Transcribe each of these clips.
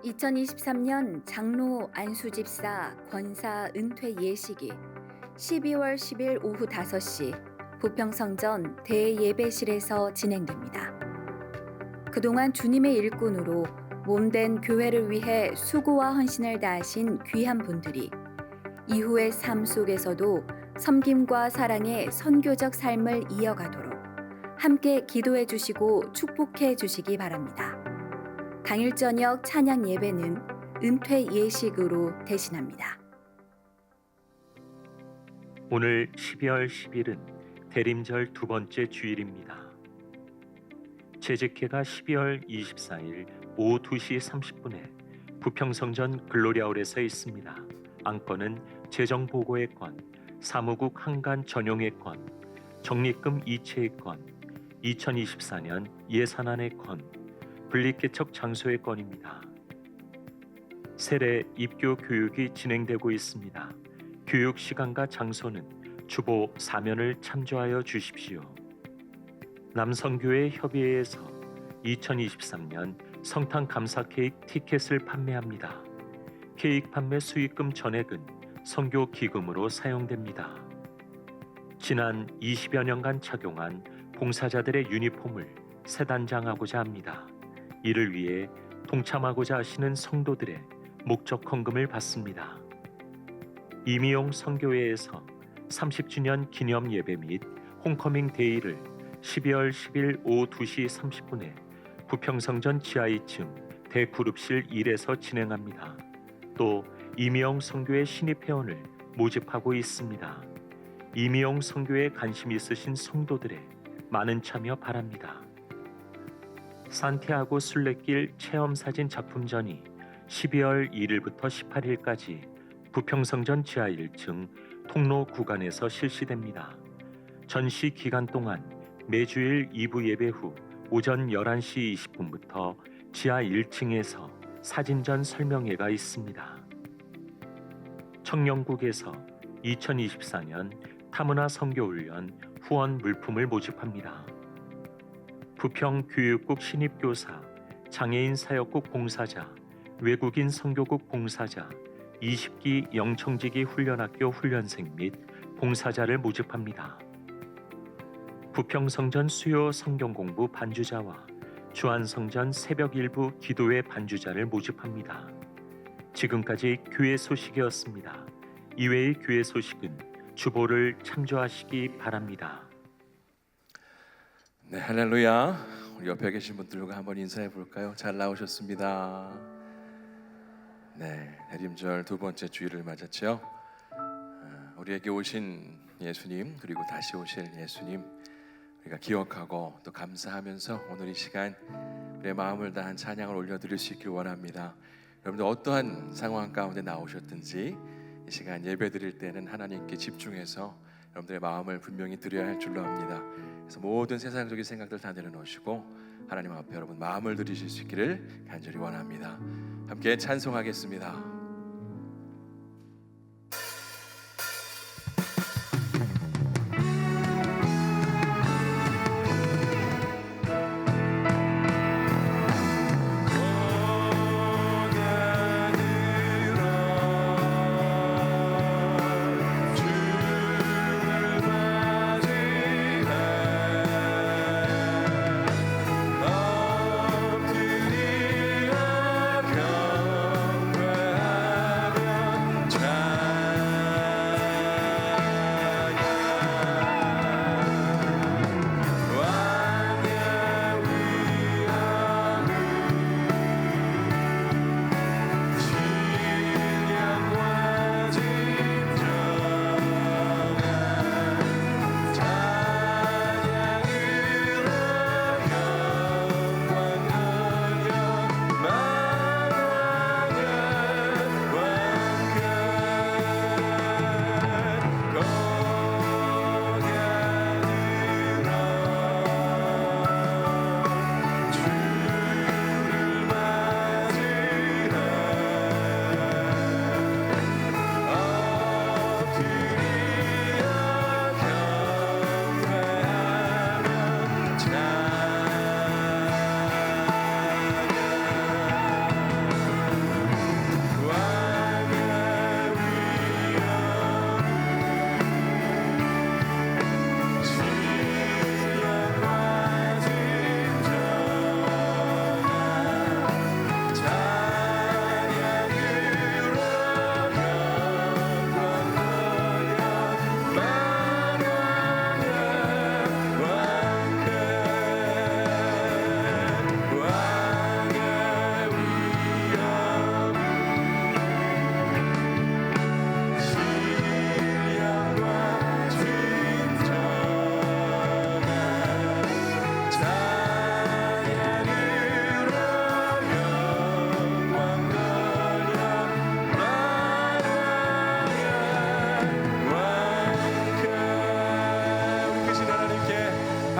2023년 장로 안수집사 권사 은퇴 예식이 12월 10일 오후 5시 부평성전 대예배실에서 진행됩니다. 그동안 주님의 일꾼으로 몸된 교회를 위해 수고와 헌신을 다하신 귀한 분들이 이후의 삶 속에서도 섬김과 사랑의 선교적 삶을 이어가도록 함께 기도해 주시고 축복해 주시기 바랍니다. 당일 저녁 찬양 예배는 은퇴 예식으로 대신합니다. 오늘 12월 10일은 대림절 두 번째 주일입니다. 재직회가 12월 24일 오후 2시 30분에 부평성전 글로리아홀에서 있습니다. 안건은 재정보고의 건, 사무국 한간 전용의 건, 적립금 이체의 건, 2024년 예산안의 건, 분리개척 장소의 건입니다. 세례 입교 교육이 진행되고 있습니다. 교육 시간과 장소는 주보 사면을 참조하여 주십시오. 남성교회 협의회에서 2023년 성탄 감사 케이크 티켓을 판매합니다. 케이크 판매 수익금 전액은 선교 기금으로 사용됩니다. 지난 20여 년간 착용한 봉사자들의 유니폼을 새 단장하고자 합니다. 이를 위해 동참하고자 하시는 성도들의 목적 헌금을 받습니다. 이미용 선교회에서 30주년 기념 예배 및 홈커밍 데이를 12월 10일 오후 2시 30분에 부평성전 지하 2층 대그룹실 1에서 진행합니다. 또 이미용 선교회 신입 회원을 모집하고 있습니다. 이미용 선교회에 관심 있으신 성도들의 많은 참여 바랍니다. 산티아고 순례길 체험사진 작품전이 12월 1일부터 18일까지 부평성전 지하 1층 통로 구간에서 실시됩니다. 전시 기간 동안 매주일 2부 예배 후 오전 11시 20분부터 지하 1층에서 사진전 설명회가 있습니다. 청년국에서 2024년 타문화 선교훈련 후원 물품을 모집합니다. 부평교육국 신입교사, 장애인 사역국 봉사자, 외국인 선교국 봉사자, 20기 영청지기 훈련학교 훈련생 및 봉사자를 모집합니다. 부평성전 수요 성경공부 반주자와 주안성전 새벽 일부 기도회 반주자를 모집합니다. 지금까지 교회 소식이었습니다. 이외의 교회 소식은 주보를 참조하시기 바랍니다. 네, 할렐루야. 우리 옆에 계신 분들과 한번 인사해 볼까요? 잘 나오셨습니다. 네, 대림절 두 번째 주일을 맞았죠. 우리에게 오신 예수님, 그리고 다시 오실 예수님, 우리가 기억하고 또 감사하면서 오늘 이 시간 우리의 마음을 다한 찬양을 올려드릴 수 있길 원합니다. 여러분들 어떠한 상황 가운데 나오셨든지 이 시간 예배 드릴 때는 하나님께 집중해서 여러분들의 마음을 분명히 드려야 할 줄로 압니다. 그래서 모든 세상적인 생각들 다 내려놓으시고 하나님 앞에 여러분 마음을 드리실 수 있기를 간절히 원합니다. 함께 찬송하겠습니다.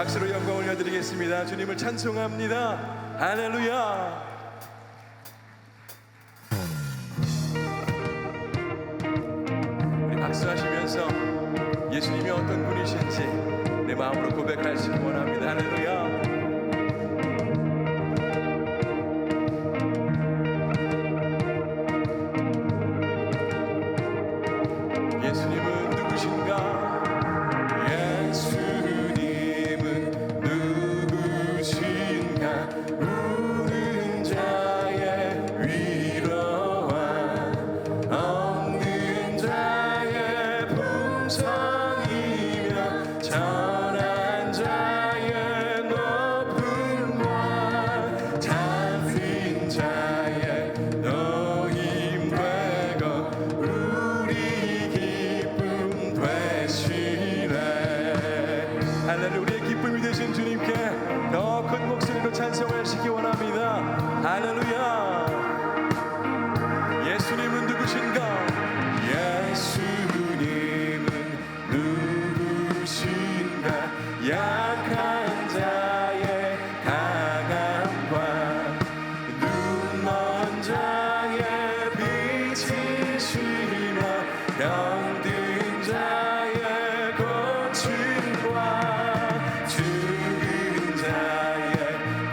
박수로 영광 올려드리겠습니다. 주님을 찬송합니다. 할렐루야. 우리 박수하시면서 예수님이 어떤 분이신지 내 마음으로 고백하시기 원합니다. 할렐루야. 예수님은 누구신가? 예수님은 누구신가? 우는 자의 위로와 없는 자의 풍성이며 전한 자의 높음과 잡힌 자의 노임 되고 우리 기쁨 되시네. 할렐루야. 우리의 기쁨이 되신 주님께 더 큰 목소리로 찬송하시기 원합니다. 할렐루야. 예수님은 누구신가? 예수님은 누구신가? 약한 자의 강함과 눈먼 자의 빛이시며 병든 자의 고침과 죽은 자의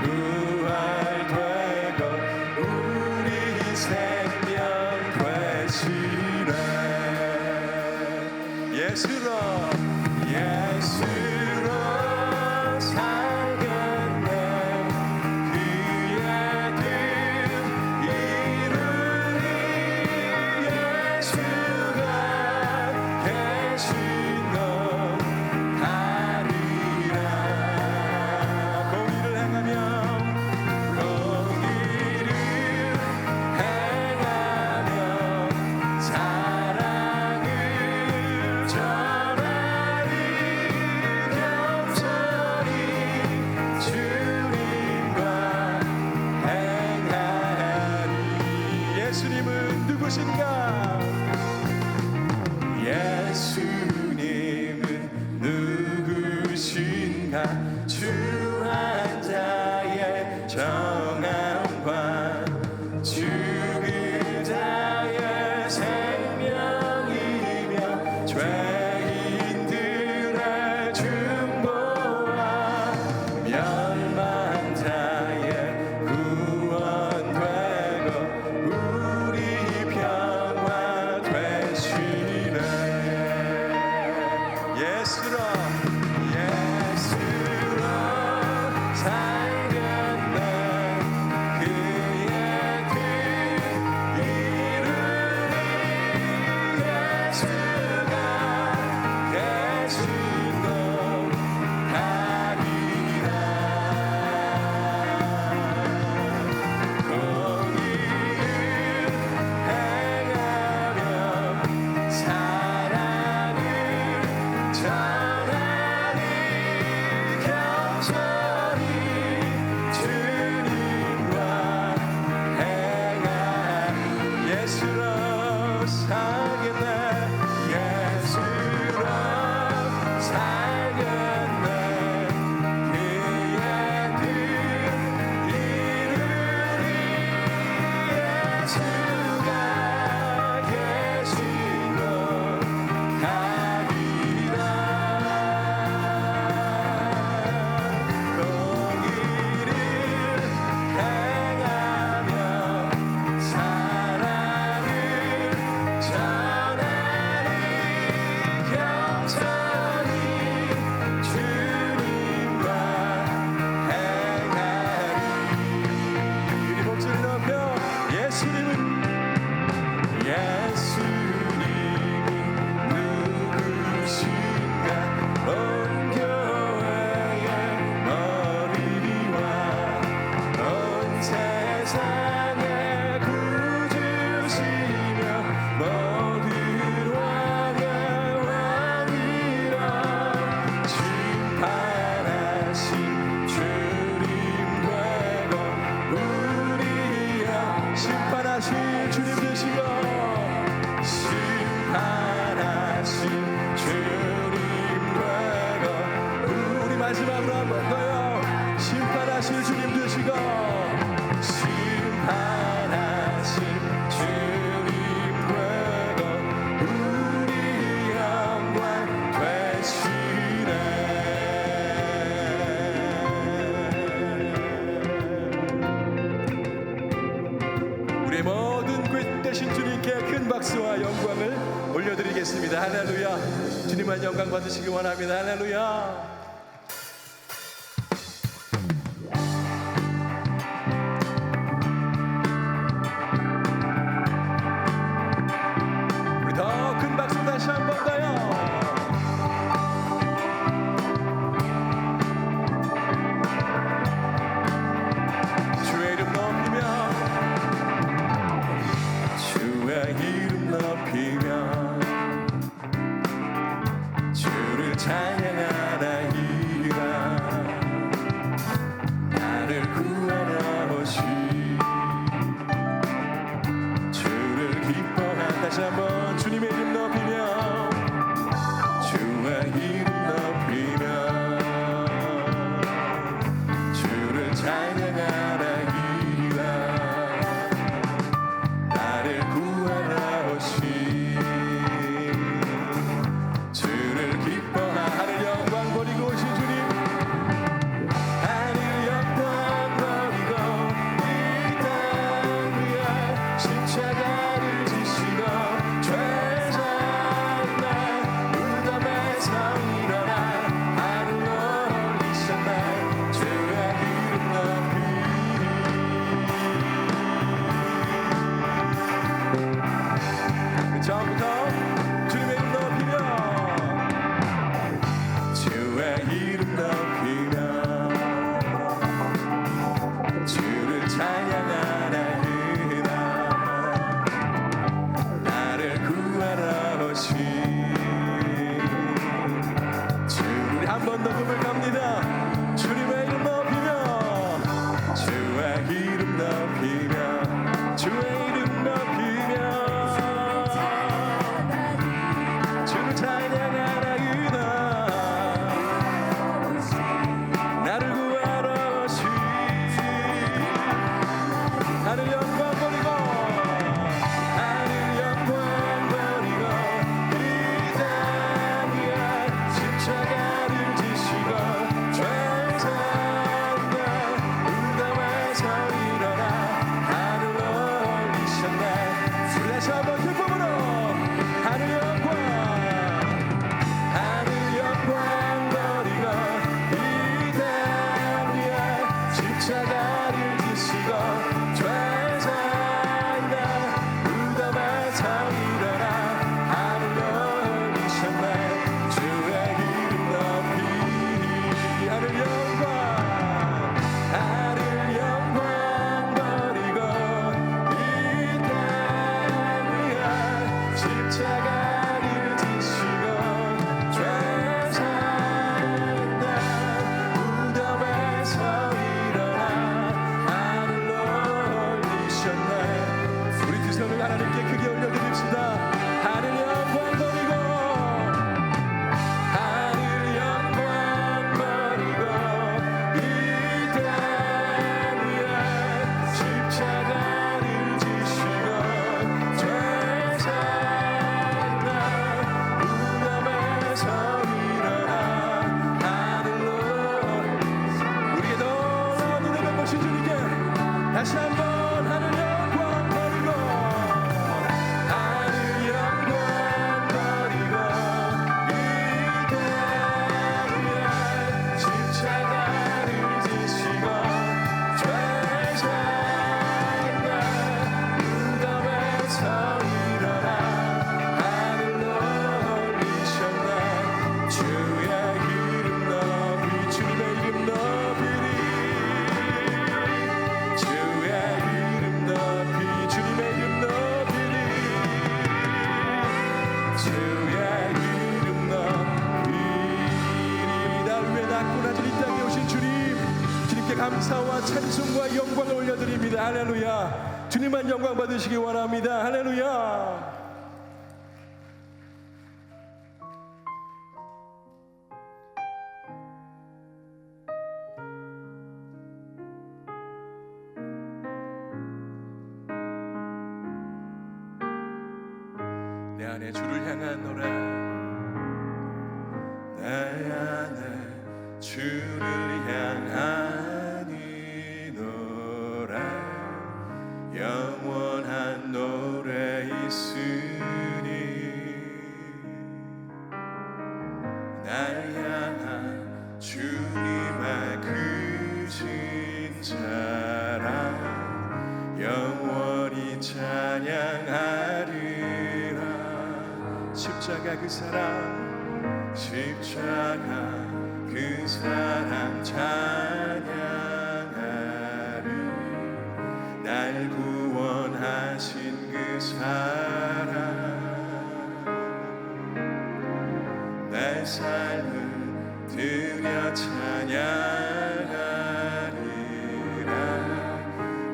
부활되고 우리 생명 되시네. 예수로 살겠네. 그의 뜻 이루리. 예수가 계신 곳 가리라. 공의를 행하며 사랑을 전하리. 겸손히 주님과 행하리. 예수님은 누구신가? 예수님은 누구신가? 주한 자의 정함과 죽은 자의 생명이며 죄인들의 중보와 멸망 자의 구원되고 우리 평화 되시네. 예수로 살겠네. 그의 뜻 이루리. 예수가 계신 곳 가리라. 공의를 행하며 사랑을 전하리. 마지막으로 한 번 더요. 심판하실 주님 되시고 심판하신 주님 되고 우리 영광 되시네. 우리의 모든 그 되신 주님께 큰 박수와 영광을 올려드리겠습니다. 할렐루야. 주님만 영광 받으시기 원합니다. 할렐루야. 우리 더 큰 박수 다시 한 번 더요. 주의 이름 높이며 주의 이름 높이며 주를 찬양하나이다. 나를 구하러 오신 주를 기뻐한다. 다시 한번 주님의 이름 높이며 주의 이름 높이며 주를 찬양하나이다. 나를 구하러 오신 주를 기뻐하는 하늘 영광 버리고 오신 주님, 하늘 영광 버리고 이 땅 위에 십자가를 지시고 죄졌네. 무덤에서 일어나 하늘로 올리셨네. 주의 이름 높이리. 처음부터 주님의 이름 높이며 주의 이름 높이며 주를 찬양하나이다. 나를 구하러 오신 주를 한 번 더 고백합니다. 주님의 이름 높이며 주의 이름 높이며 주의 이름 높이며 주를 찬양하나이다. 나를 구하러 오신 하늘 영광 버리고 하늘 영광 버리고 이 땅 위에 십자가를 지시고 죄졌네. 무덤에서 일어나 하늘로 올리셨네. 다시 한번 기쁨으로 하늘 영광 버리고 이 땅 위에 십자가를 지시고 죄졌네. 무덤에서 일어나 하늘로 올리셨네. 주의 이름 높이리. 하늘 영광 버리고 이 땅 위에 십자가를 지시고 죄졌네. 무덤에서 일어나 하늘로 올리셨네. 우리 두 손을 하나님께 크게 올려드립시다. 하늘 영광 버리고 하늘 영광 버리고 이 땅 위에 십자가를 지시고 죄졌네. 무덤에서 일어나 하늘로 우리에게 놀라운 은혜를 보신 주님께 다시 한번 하늘 영광 버리고 하늘 영광 버리고 이 땅 위에 십자가를 지시고 죄졌네. 무덤에서 일어나 하늘로 올리셨네. 주의 이름 높이 주님의 이름 높이리. 주의 이름 높이 주님의 이름 높이리. 주의 이름 높이리. 나를 위해 낳고 낮은 이 땅에 오신 주님, 주님께 감사와 찬송과 영광을 올려드립니다. 할렐루야. 주님만 영광 받으시기 원합니다. 할렐루야. 내 안에 주를 향한 노래 내 안에 주를 향한 이 노래 영원한 노래 있으니 날 향한 주님의 크신 사랑 영원히 찬양하리라 십자가 그 사랑 십자가 그 사랑 찬양하리 날 구원하신 그 사랑 내 삶을 드려 찬양하리라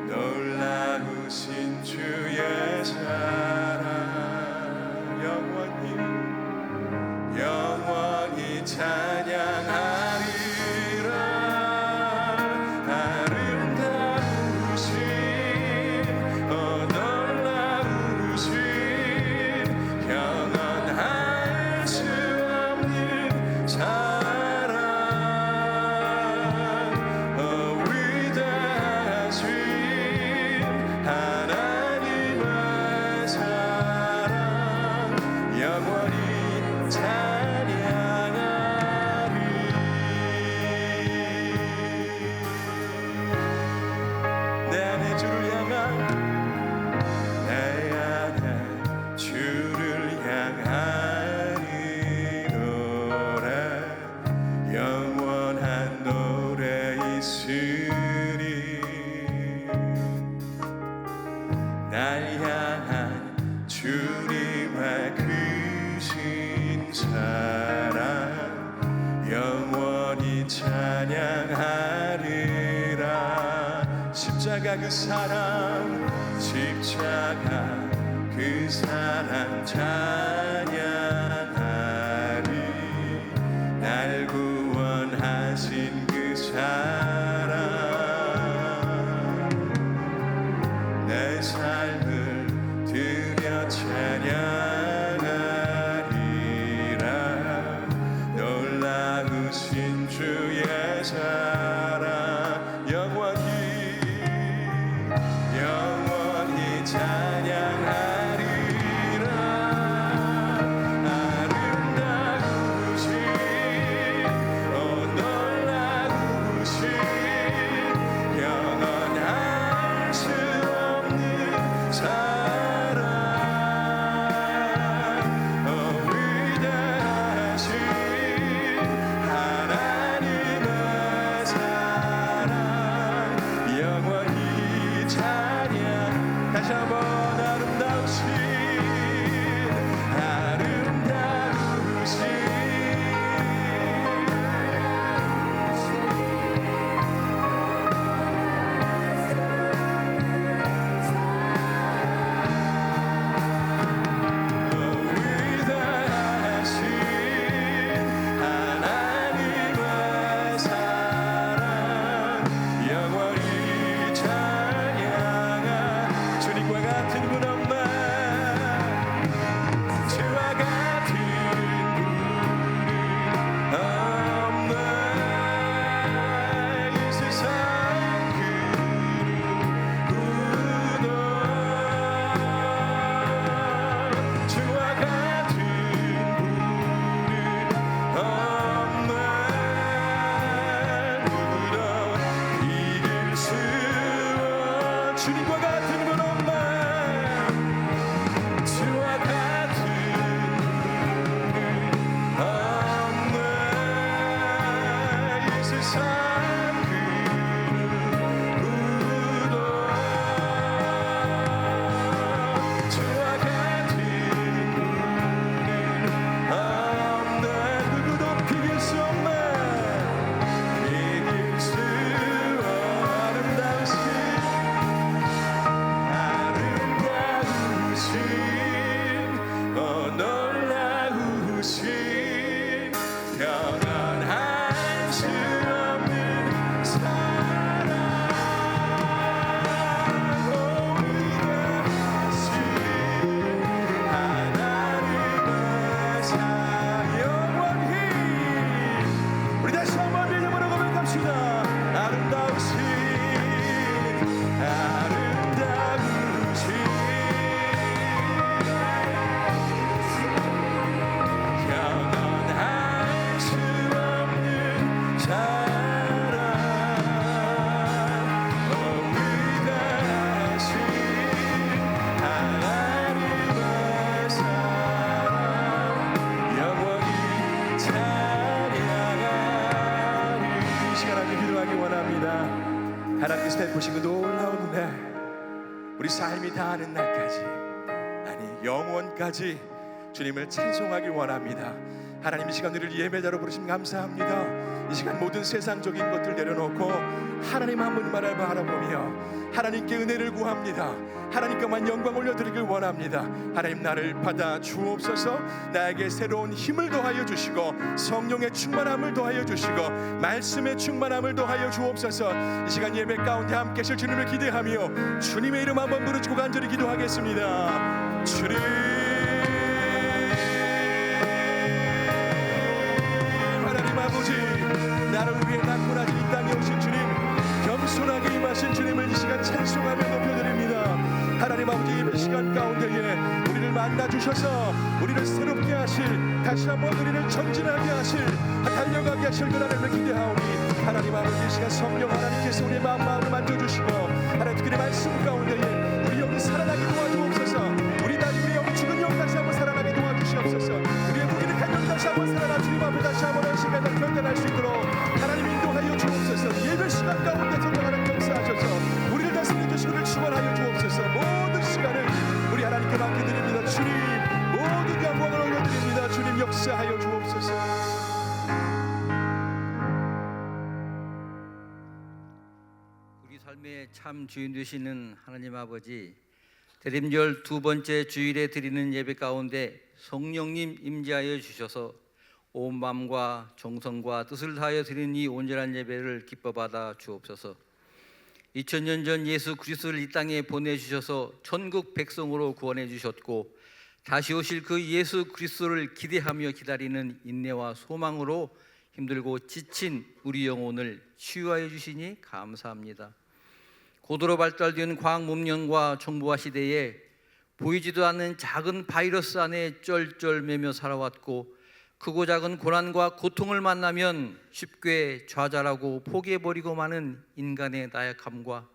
놀라우신 주의 사랑 영원히 찬양하리라 아름다우신 놀라우신 영원할 수 없는 사랑 위대하신 하나님의 사랑 영원히 찬양하리 내 안에 주를 향한 내 안에 주를 향한 이 노래 영원한 노래 있으니 날 향한 주님의 크신 사랑 영원히 찬양하리라 십자가 그 사랑 찬양하리 날 구원하신 그 사랑 내 삶을 드려 찬양하리라 놀라우신 주의 사랑 영원히 찬양하리라 아름다우신 놀라우신 영원할 수 없는 사랑 위대하신 하나님의 사랑 영원히 찬양 다시 한번 주님과 같은 분 없네 주와 같은 분은 없네 이 세상 그 누구도 주와 같은 분은 없네 누구도 비길 수 없네 비길 수 놀라우신 영원할 수 없는 감사합니다. 하나님께서 베푸신 그 놀라운 은혜, 우리 삶이 다하는 날까지, 아니 영원까지 주님을 찬송하길 원합니다. 하나님, 이 시간 우리를 예배자로 부르심 감사합니다. 이 시간 모든 세상적인 것들 내려놓고 하나님 한 분만을 바라보며 하나님께 은혜를 구합니다. 하나님께만 영광 올려드리길 원합니다. 하나님, 나를 받아 주옵소서. 나에게 새로운 힘을 더하여 주시고 성령의 충만함을 더하여 주시고 말씀의 충만함을 더하여 주옵소서. 이 시간 예배 가운데 함께 하실 주님을 기대하며 주님의 이름 한번 부르짖고 간절히 기도하겠습니다. 주님, 하나님 아버지, 나를 위해 낙원하신 이 땅에 오신 주님, 겸손하게 임하신 주님을 이 시간 찬송하며 높여드립니다. 하나님 아버지, 예배 시간 가운데에 우리를 만나주셔서 우리를 새롭게 하실, 다시 한번 우리를 전진하게 하실, 달려가게 하실 그 하나님을 기대하오니, 하나님 아버지, 이 시간 성령 하나님께서 우리의 마음을 만져주시고 하나님 특별히 말씀 가운데에 우리 영이 살아나게 도와주옵소서. 우리 영이 죽은 영 다시 한번 살아나게 도와주시옵소서. 우리의 무기력한 영 다시 한번 살아나 주님 앞에 다시 한번 한 시간을 결단할 수 있도록 하나님 인도하여 주옵소서. 예배 시간 가운데 성령하나님 역사하셔서 우리를 다스려 주시고 우리를 축원하여 주옵소서. 모든 시간을 우리 하나님께 맡겨드립니다. 주님, 모든 영광을 올려드립니다. 주님, 역사하여 주옵소서. 우리 삶의 참 주인 되시는 하나님 아버지, 대림절 두 번째 주일에 드리는 예배 가운데 성령님 임재하여 주셔서 온 마음과 정성과 뜻을 다하여 드리는 이 온전한 예배를 기뻐 받아 주옵소서. 2000년 전 예수 그리스도를 이 땅에 보내주셔서 천국 백성으로 구원해 주셨고 다시 오실 그 예수 그리스도를 기대하며 기다리는 인내와 소망으로 힘들고 지친 우리 영혼을 치유하여 주시니 감사합니다. 고도로 발달된 과학 문명과 정보화 시대에 보이지도 않는 작은 바이러스 안에 쩔쩔매며 살아왔고 크고 작은 고난과 고통을 만나면 쉽게 좌절하고 포기해버리고 마는 인간의 나약함과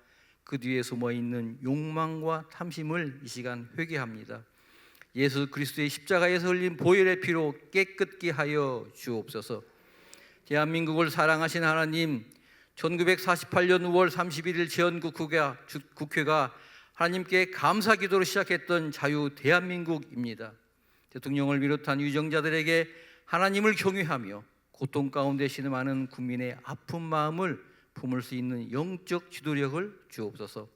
그 뒤에 숨어있는 욕망과 탐심을 이 시간 회개합니다. 예수 그리스도의 십자가에서 흘린 보혈의 피로 깨끗게 하여 주옵소서. 대한민국을 사랑하신 하나님, 1948년 5월 31일 재헌국회가 하나님께 감사 기도로 시작했던 자유 대한민국입니다. 대통령을 비롯한 유정자들에게 하나님을 경외하며 고통 가운데 신음하는 국민의 아픈 마음을 품을 수 있는 영적 지도력을 주옵소서.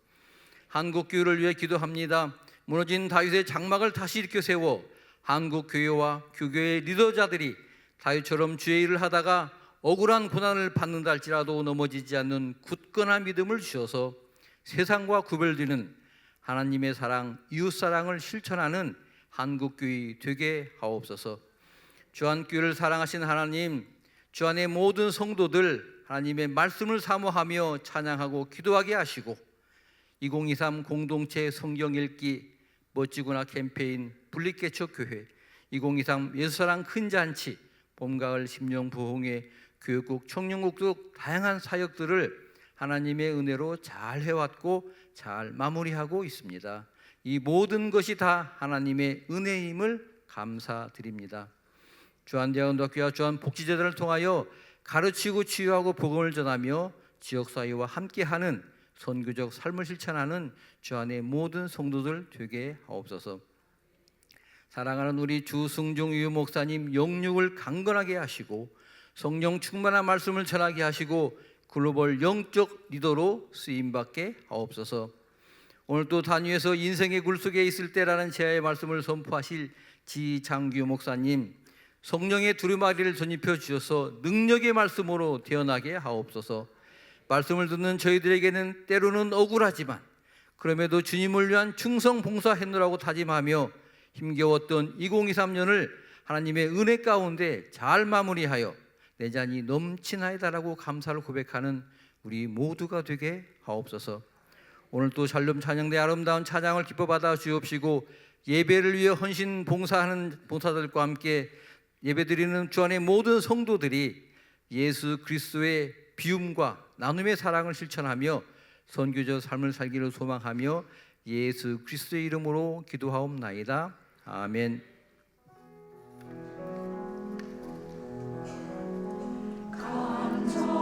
한국 교회를 위해 기도합니다. 무너진 다윗의 장막을 다시 일으켜 세워 한국 교회와 교교의 리더자들이 다윗처럼 주의 일을 하다가 억울한 고난을 받는다 할지라도 넘어지지 않는 굳건한 믿음을 주셔서 세상과 구별되는 하나님의 사랑, 이웃사랑을 실천하는 한국교회 되게 하옵소서. 주안교회를 사랑하신 하나님, 주안의 모든 성도들 하나님의 말씀을 사모하며 찬양하고 기도하게 하시고 2023 공동체 성경 읽기 멋지구나 캠페인 분립개척교회, 2023 예수사랑 큰 잔치, 봄, 가을 심령 부흥회, 교육국, 청년국 등 다양한 사역들을 하나님의 은혜로 잘 해왔고 잘 마무리하고 있습니다. 이 모든 것이 다 하나님의 은혜임을 감사드립니다. 주한대학원대학교와 주한복지재단을 통하여 가르치고 치유하고 복음을 전하며 지역사회와 함께하는 선교적 삶을 실천하는 주안의 모든 성도들 되게 하옵소서. 사랑하는 우리 주승중 유 목사님 영육을 강건하게 하시고 성령 충만한 말씀을 전하게 하시고 글로벌 영적 리더로 쓰임받게 하옵소서. 오늘 또 단위에서 인생의 굴 속에 있을 때라는 제야의 말씀을 선포하실 지장규 목사님, 성령의 두루마리를 전입혀 주셔서 능력의 말씀으로 태어나게 하옵소서. 말씀을 듣는 저희들에게는 때로는 억울하지만 그럼에도 주님을 위한 충성 봉사했노라고 다짐하며 힘겨웠던 2023년을 하나님의 은혜 가운데 잘 마무리하여 내 잔이 넘치나이다라고 감사를 고백하는 우리 모두가 되게 하옵소서. 오늘 또 샬롬 찬양대 아름다운 찬양을 기뻐 받아 주옵시고 예배를 위해 헌신 봉사하는 봉사들과 함께 예배드리는 주 안의 모든 성도들이 예수 그리스도의 비움과 나눔의 사랑을 실천하며 선교적 삶을 살기를 소망하며 예수 그리스도의 이름으로 기도하옵나이다. 아멘. 간절한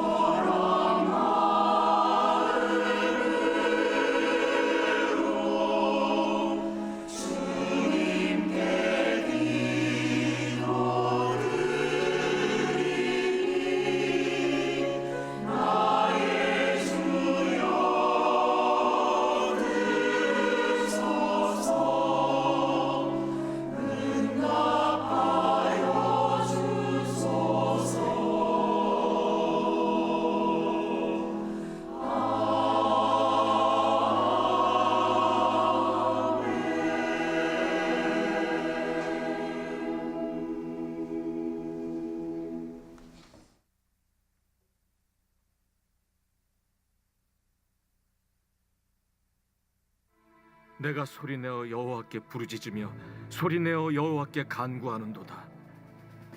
내가 소리내어 여호와께 부르짖으며 소리내어 여호와께 간구하는도다.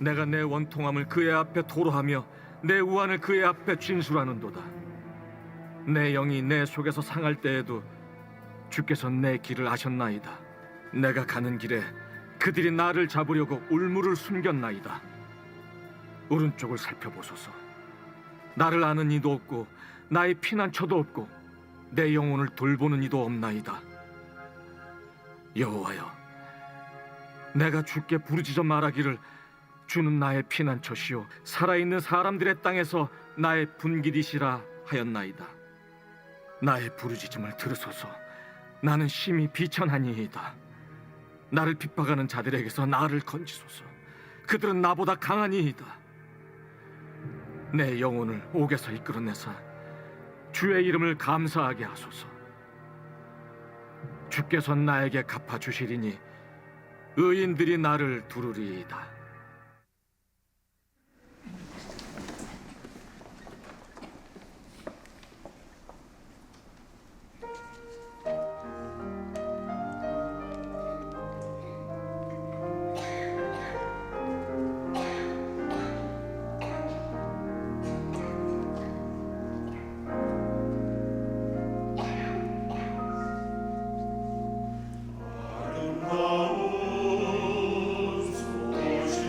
내가 내 원통함을 그의 앞에 토로하며 내 우환을 그의 앞에 진술하는도다. 내 영이 내 속에서 상할 때에도 주께서 내 길을 아셨나이다. 내가 가는 길에 그들이 나를 잡으려고 울무를 숨겼나이다. 오른쪽을 살펴보소서. 나를 아는 이도 없고 나의 피난처도 없고 내 영혼을 돌보는 이도 없나이다. 여호와여, 내가 주께 부르짖어 말하기를 주는 나의 피난처시요 살아있는 사람들의 땅에서 나의 분깃이시라 하였나이다. 나의 부르짖음을 들으소서. 나는 심히 비천하니이다. 나를 핍박하는 자들에게서 나를 건지소서. 그들은 나보다 강하니이다. 내 영혼을 옥에서 이끌어내사 주의 이름을 감사하게 하소서. 주께서 나에게 갚아주시리니 의인들이 나를 두루리이다. 아름다운 소식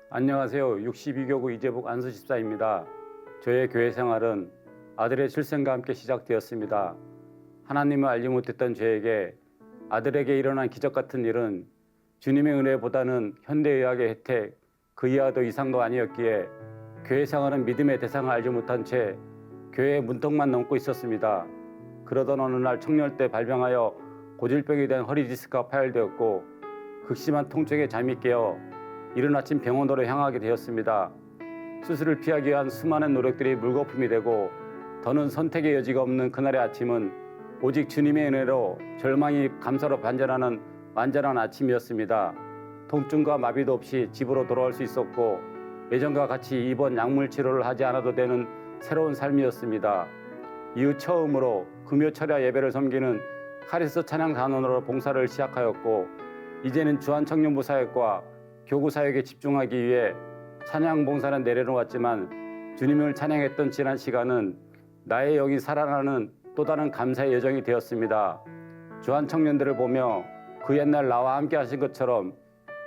안녕하세요. 62교구 이재복 안수집사입니다. 저의 교회 생활은 아들의 출생과 함께 시작되었습니다. 하나님을 알지 못했던 저에게 아들에게 일어난 기적 같은 일은 주님의 은혜보다는 현대의학의 혜택, 그 이하도 이상도 아니었기에 교회 생활은 믿음의 대상을 알지 못한 채 교회의 문턱만 넘고 있었습니다. 그러던 어느 날 청년 때 발병하여 고질병이 된 허리 디스크가 파열되었고 극심한 통증에 잠이 깨어 이른 아침 병원으로 향하게 되었습니다. 수술을 피하기 위한 수많은 노력들이 물거품이 되고 더는 선택의 여지가 없는 그날의 아침은 오직 주님의 은혜로 절망이 감사로 반전하는 완전한 아침이었습니다. 통증과 마비도 없이 집으로 돌아올 수 있었고 예전과 같이 입원 약물 치료를 하지 않아도 되는 새로운 삶이었습니다. 이후 처음으로 금요철야 예배를 섬기는 카리스 찬양 단원으로 봉사를 시작하였고 이제는 주한청년부 사역과 교구 사역에 집중하기 위해 찬양 봉사는 내려놓았지만 주님을 찬양했던 지난 시간은 나의 영이 살아나는 또 다른 감사의 여정이 되었습니다. 주한 청년들을 보며 그 옛날 나와 함께 하신 것처럼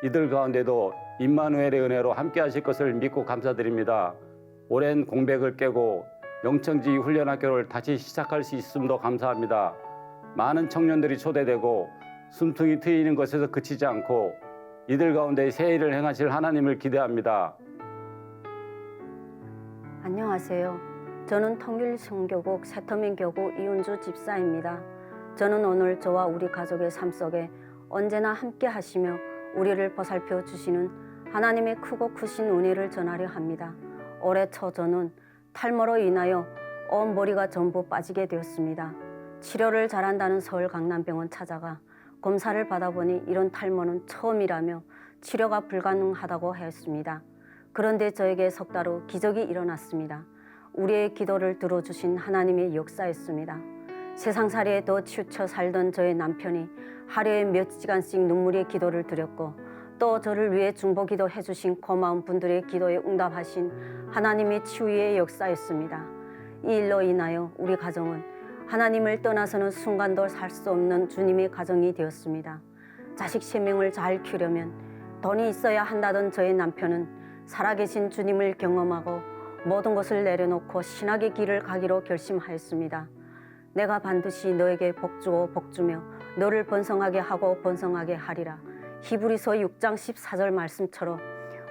이들 가운데도 임마누엘의 은혜로 함께 하실 것을 믿고 감사드립니다. 오랜 공백을 깨고 영청지휘 훈련학교를 다시 시작할 수 있음도 감사합니다. 많은 청년들이 초대되고 숨통이 트이는 것에서 그치지 않고 이들 가운데 새 일을 행하실 하나님을 기대합니다. 안녕하세요. 저는 통일성교국 새터민교구 이은주 집사입니다. 저는 오늘 저와 우리 가족의 삶 속에 언제나 함께 하시며 우리를 보살펴 주시는 하나님의 크고 크신 은혜를 전하려 합니다. 올해 초 저는 탈모로 인하여 온 머리가 전부 빠지게 되었습니다. 치료를 잘한다는 서울 강남병원 찾아가 검사를 받아보니 이런 탈모는 처음이라며 치료가 불가능하다고 하였습니다. 그런데 저에게 석 달 후 기적이 일어났습니다. 우리의 기도를 들어주신 하나님의 역사였습니다. 세상살이에 더 치우쳐 살던 저의 남편이 하루에 몇 시간씩 눈물의 기도를 드렸고 또 저를 위해 중보기도 해주신 고마운 분들의 기도에 응답하신 하나님의 치유의 역사였습니다. 이 일로 인하여 우리 가정은 하나님을 떠나서는 순간도 살 수 없는 주님의 가정이 되었습니다. 자식 3명을 잘 키우려면 돈이 있어야 한다던 저의 남편은 살아계신 주님을 경험하고 모든 것을 내려놓고 신학의 길을 가기로 결심하였습니다. 내가 반드시 너에게 복주고 복주며 너를 번성하게 하고 번성하게 하리라. 히브리서 6장 14절 말씀처럼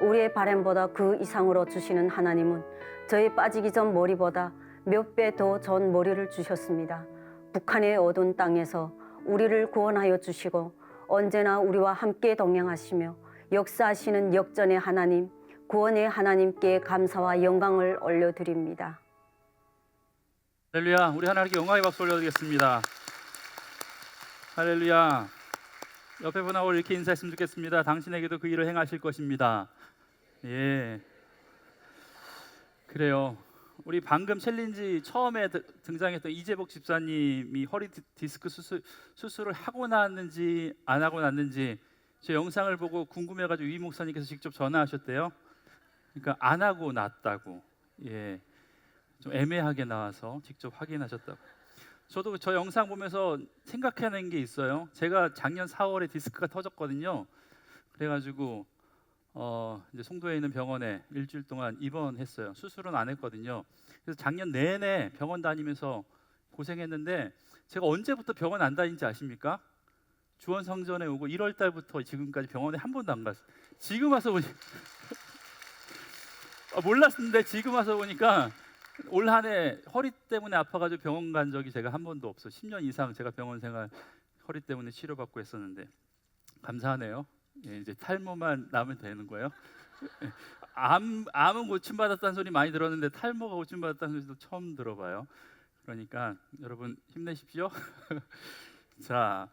우리의 바람보다 그 이상으로 주시는 하나님은 저의 빠지기 전 머리보다 몇 배 더 좋은 머리를 주셨습니다. 북한의 어두운 땅에서 우리를 구원하여 주시고 언제나 우리와 함께 동행하시며 역사하시는 역전의 하나님, 구원의 하나님께 감사와 영광을 올려드립니다. 할렐루야. 우리 하나님께 영광의 박수 올려드리겠습니다. 할렐루야. 옆에 분하고 이렇게 인사했으면 좋겠습니다. 당신에게도 그 일을 행하실 것입니다. 예. 그래요. 우리 방금 챌린지 처음에 등장했던 이재복 집사님이 허리 디스크 수술을 하고 났는지 안 하고 났는지 제 영상을 보고 궁금해가지고 위 목사님께서 직접 전화하셨대요. 그러니까 안 하고 났다고. 예. 좀 애매하게 나와서 직접 확인하셨다고. 저도 저 영상 보면서 생각해낸 게 있어요. 제가 작년 4월에 디스크가 터졌거든요. 그래가지고 이제 송도에 있는 병원에 일주일 동안 입원했어요. 수술은 안 했거든요. 그래서 작년 내내 병원 다니면서 고생했는데 제가 언제부터 병원 안 다닌지 아십니까? 주원성전에 오고 1월 달부터 지금까지 병원에 한 번도 안 갔어요. 지금 와서 보니 몰랐는데 지금 와서 보니까 올 한 해 허리 때문에 아파가지고 병원 간 적이 제가 한 번도 없어. 10년 이상 제가 병원 생활 허리 때문에 치료받고 했었는데 감사하네요. 예, 이제 탈모만 나면 되는 거예요. 암은 고침받았다는 소리 많이 들었는데 탈모가 고침받았다는 소리도 처음 들어봐요. 그러니까 여러분 힘내십시오. 자,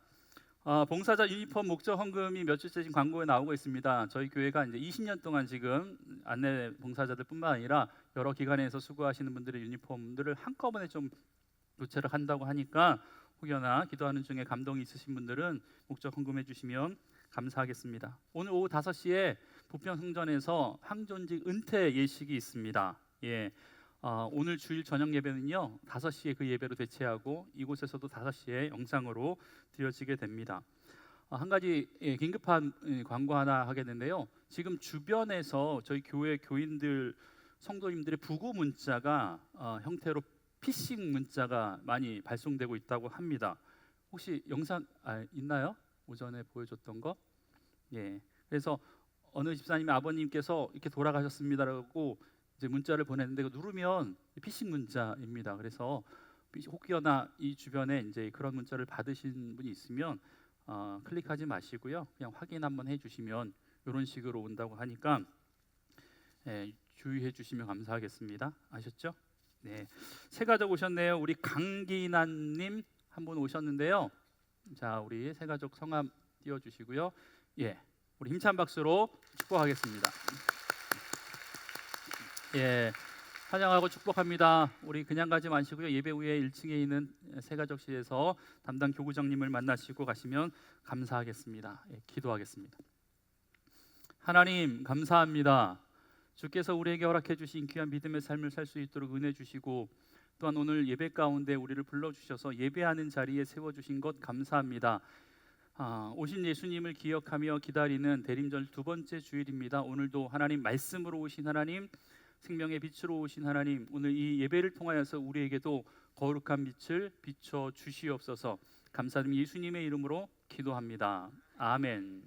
봉사자 유니폼 목적 헌금이 며칠째 지금 광고에 나오고 있습니다. 저희 교회가 이제 20년 동안 지금 안내 봉사자들뿐만 아니라 여러 기관에서 수고하시는 분들의 유니폼들을 한꺼번에 좀 교체를 한다고 하니까 혹여나 기도하는 중에 감동이 있으신 분들은 목적 헌금해 주시면 감사하겠습니다. 오늘 오후 5시에 부평성전에서 황존직 은퇴 예식이 있습니다. 예. 오늘 주일 저녁 예배는요 5시에 그 예배로 대체하고 이곳에서도 5시에 영상으로 드려지게 됩니다. 한 가지 긴급한 광고 하나 하겠는데요. 지금 주변에서 저희 교회 교인들 성도님들의 부고 문자가 형태로 피싱 문자가 많이 발송되고 있다고 합니다. 혹시 영상 있나요? 오전에 보여줬던 거? 예. 그래서 어느 집사님의 아버님께서 이렇게 돌아가셨습니다라고 이제 문자를 보냈는데 누르면 피싱 문자입니다. 그래서 혹여나 이 주변에 이제 그런 문자를 받으신 분이 있으면 클릭하지 마시고요. 그냥 확인 한번 해주시면 이런 식으로 온다고 하니까 주의해 주시면 감사하겠습니다. 아셨죠? 네, 새 가족 오셨네요. 우리 강기난님 한 분 오셨는데요. 자, 우리 새 가족 성함 띄워주시고요. 예, 우리 힘찬 박수로 축복하겠습니다. 예, 환영하고 축복합니다. 우리 그냥 가지 마시고요. 예배 후에 1층에 있는 새가족실에서 담당 교구장님을 만나시고 가시면 감사하겠습니다. 예, 기도하겠습니다. 하나님 감사합니다. 주께서 우리에게 허락해 주신 귀한 믿음의 삶을 살 수 있도록 은혜 주시고 또한 오늘 예배 가운데 우리를 불러주셔서 예배하는 자리에 세워주신 것 감사합니다. 오신 예수님을 기억하며 기다리는 대림절 두 번째 주일입니다. 오늘도 하나님 말씀으로 오신 하나님, 생명의 빛으로 오신 하나님, 오늘 이 예배를 통하여서 우리에게도 거룩한 빛을 비춰 주시옵소서. 감사드리며 예수님의 이름으로 기도합니다. 아멘.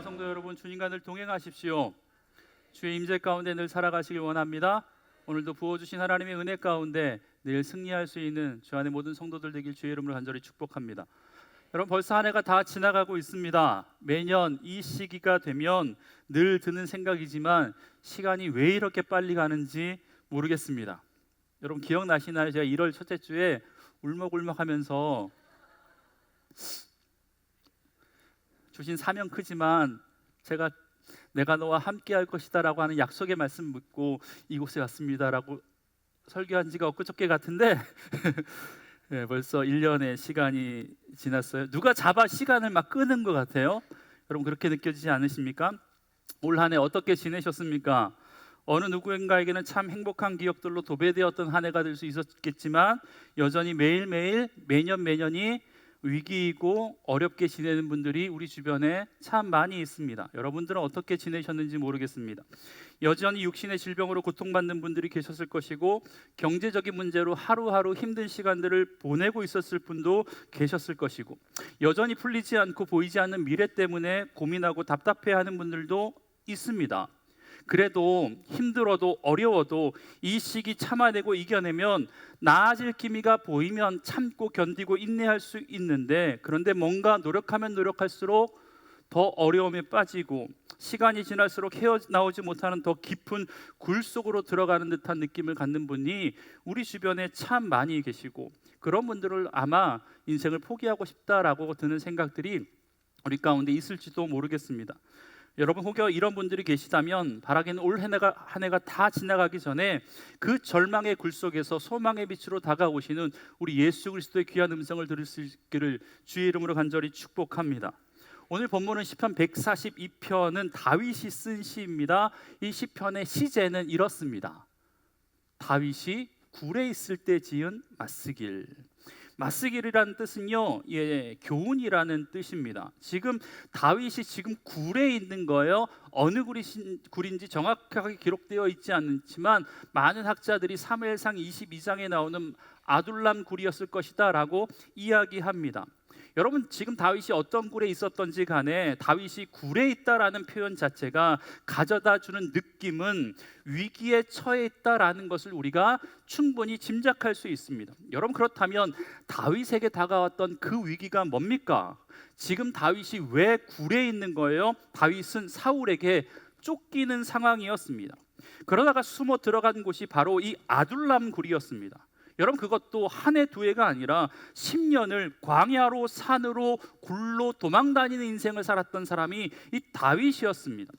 성도 여러분, 주님과 늘 동행하십시오. 주의 임재 가운데 늘 살아가시길 원합니다. 오늘도 부어주신 하나님의 은혜 가운데 늘 승리할 수 있는 주 안의 모든 성도들 되길 주의 이름으로 간절히 축복합니다. 여러분, 벌써 한 해가 다 지나가고 있습니다. 매년 이 시기가 되면 늘 드는 생각이지만 시간이 왜 이렇게 빨리 가는지 모르겠습니다. 여러분 기억나시나요? 제가 1월 첫째 주에 울먹울먹하면서 주신 사명 크지만 내가 너와 함께할 것이다라고 하는 약속의 말씀 묻고 이곳에 왔습니다라고 설교한 지가 엊그저께 같은데 네, 벌써 1년의 시간이 지났어요. 누가 잡아 시간을 막 끄는 것 같아요. 여러분 그렇게 느껴지지 않으십니까? 올 한 해 어떻게 지내셨습니까? 어느 누구인가에게는 참 행복한 기억들로 도배되었던 한 해가 될 수 있었겠지만 여전히 매일매일 매년이 위기이고 어렵게 지내는 분들이 우리 주변에 참 많이 있습니다. 여러분들은 어떻게 지내셨는지 모르겠습니다. 여전히 육신의 질병으로 고통받는 분들이 계셨을 것이고 경제적인 문제로 하루하루 힘든 시간들을 보내고 있었을 분도 계셨을 것이고 여전히 풀리지 않고 보이지 않는 미래 때문에 고민하고 답답해하는 분들도 있습니다. 그래도 힘들어도 어려워도 이 시기 참아내고 이겨내면 나아질 기미가 보이면 참고 견디고 인내할 수 있는데 그런데 뭔가 노력하면 노력할수록 더 어려움에 빠지고 시간이 지날수록 헤어나오지 못하는 더 깊은 굴 속으로 들어가는 듯한 느낌을 갖는 분이 우리 주변에 참 많이 계시고 그런 분들을 아마 인생을 포기하고 싶다라고 드는 생각들이 우리 가운데 있을지도 모르겠습니다. 여러분 혹여 이런 분들이 계시다면 바라기는 올 한 해가 다 지나가기 전에 그 절망의 굴 속에서 소망의 빛으로 다가오시는 우리 예수 그리스도의 귀한 음성을 들을 수 있기를 주의 이름으로 간절히 축복합니다. 오늘 본문은 시편 142편은 다윗이 쓴 시입니다. 이 시편의 시제는 이렇습니다. 다윗이 굴에 있을 때 지은 맞쓰길. 맞쓰기라는 뜻은요, 교훈이라는 뜻입니다. 지금 다윗이 지금 굴에 있는 거예요. 어느 굴인지 정확하게 기록되어 있지 않지만 많은 학자들이 사무엘상 22장에 나오는 아둘람 굴이었을 것이다라고 이야기합니다. 여러분 지금 다윗이 어떤 굴에 있었던지 간에 다윗이 굴에 있다라는 표현 자체가 가져다 주는 느낌은 위기에 처해 있다라는 것을 우리가 충분히 짐작할 수 있습니다. 여러분 그렇다면 다윗에게 다가왔던 그 위기가 뭡니까? 지금 다윗이 왜 굴에 있는 거예요? 다윗은 사울에게 쫓기는 상황이었습니다. 그러다가 숨어 들어간 곳이 바로 이 아둘람 굴이었습니다. 여러분 그것도 한 해 두 해가 아니라 10년을 광야로 산으로 굴로 도망다니는 인생을 살았던 사람이 이 다윗이었습니다.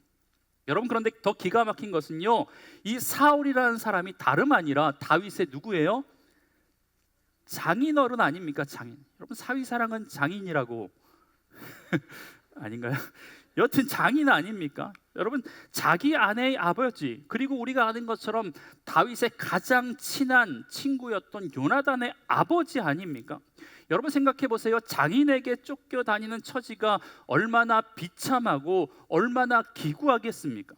여러분 그런데 더 기가 막힌 것은요, 이 사울이라는 사람이 다름 아니라 다윗의 누구예요? 장인어른 아닙니까? 장인. 여러분 사위사랑은 장인이라고 아닌가요? 여튼 장인 아닙니까? 여러분 자기 아내의 아버지, 그리고 우리가 아는 것처럼 다윗의 가장 친한 친구였던 요나단의 아버지 아닙니까? 여러분 생각해 보세요. 장인에게 쫓겨 다니는 처지가 얼마나 비참하고 얼마나 기구하겠습니까?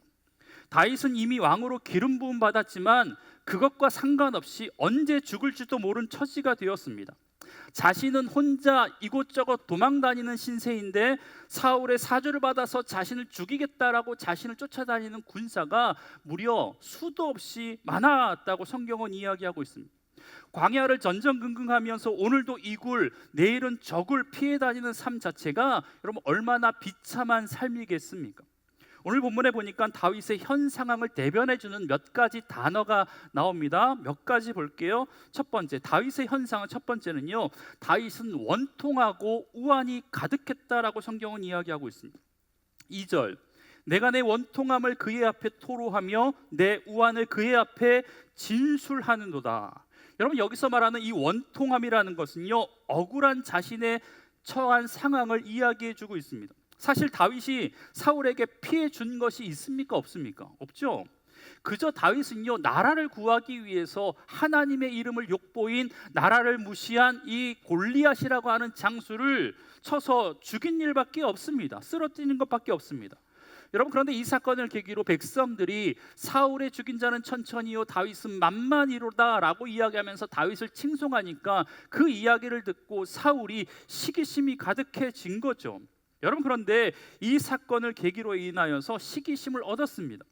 다윗은 이미 왕으로 기름 부음 받았지만 그것과 상관없이 언제 죽을지도 모른 처지가 되었습니다. 자신은 혼자 이곳저곳 도망다니는 신세인데 사울의 사주를 받아서 자신을 죽이겠다라고 자신을 쫓아다니는 군사가 무려 수도 없이 많았다고 성경은 이야기하고 있습니다. 광야를 전전긍긍하면서 오늘도 이 굴, 내일은 저 굴 피해 다니는 삶 자체가 여러분 얼마나 비참한 삶이겠습니까? 오늘 본문에 보니까 다윗의 현 상황을 대변해주는 몇 가지 단어가 나옵니다. 몇 가지 볼게요. 첫 번째, 다윗의 현상은 첫 번째는요, 다윗은 원통하고 우환이 가득했다라고 성경은 이야기하고 있습니다. 2절, 내가 내 원통함을 그의 앞에 토로하며 내 우환을 그의 앞에 진술하는도다. 여러분 여기서 말하는 이 원통함이라는 것은요, 억울한 자신의 처한 상황을 이야기해주고 있습니다. 사실 다윗이 사울에게 피해 준 것이 있습니까? 없습니까? 없죠. 그저 다윗은요, 나라를 구하기 위해서 하나님의 이름을 욕보인 나라를 무시한 이 골리앗이라고 하는 장수를 쳐서 죽인 일밖에 없습니다. 쓰러뜨리는 것밖에 없습니다. 여러분 그런데 이 사건을 계기로 백성들이 사울의 죽인 자는 천천히요 다윗은 만만이로다 라고 이야기하면서 다윗을 칭송하니까 그 이야기를 듣고 사울이 시기심이 가득해진 거죠. 여러분 그런데 이 사건을 계기로 인하여서 시기심을 얻었습니다.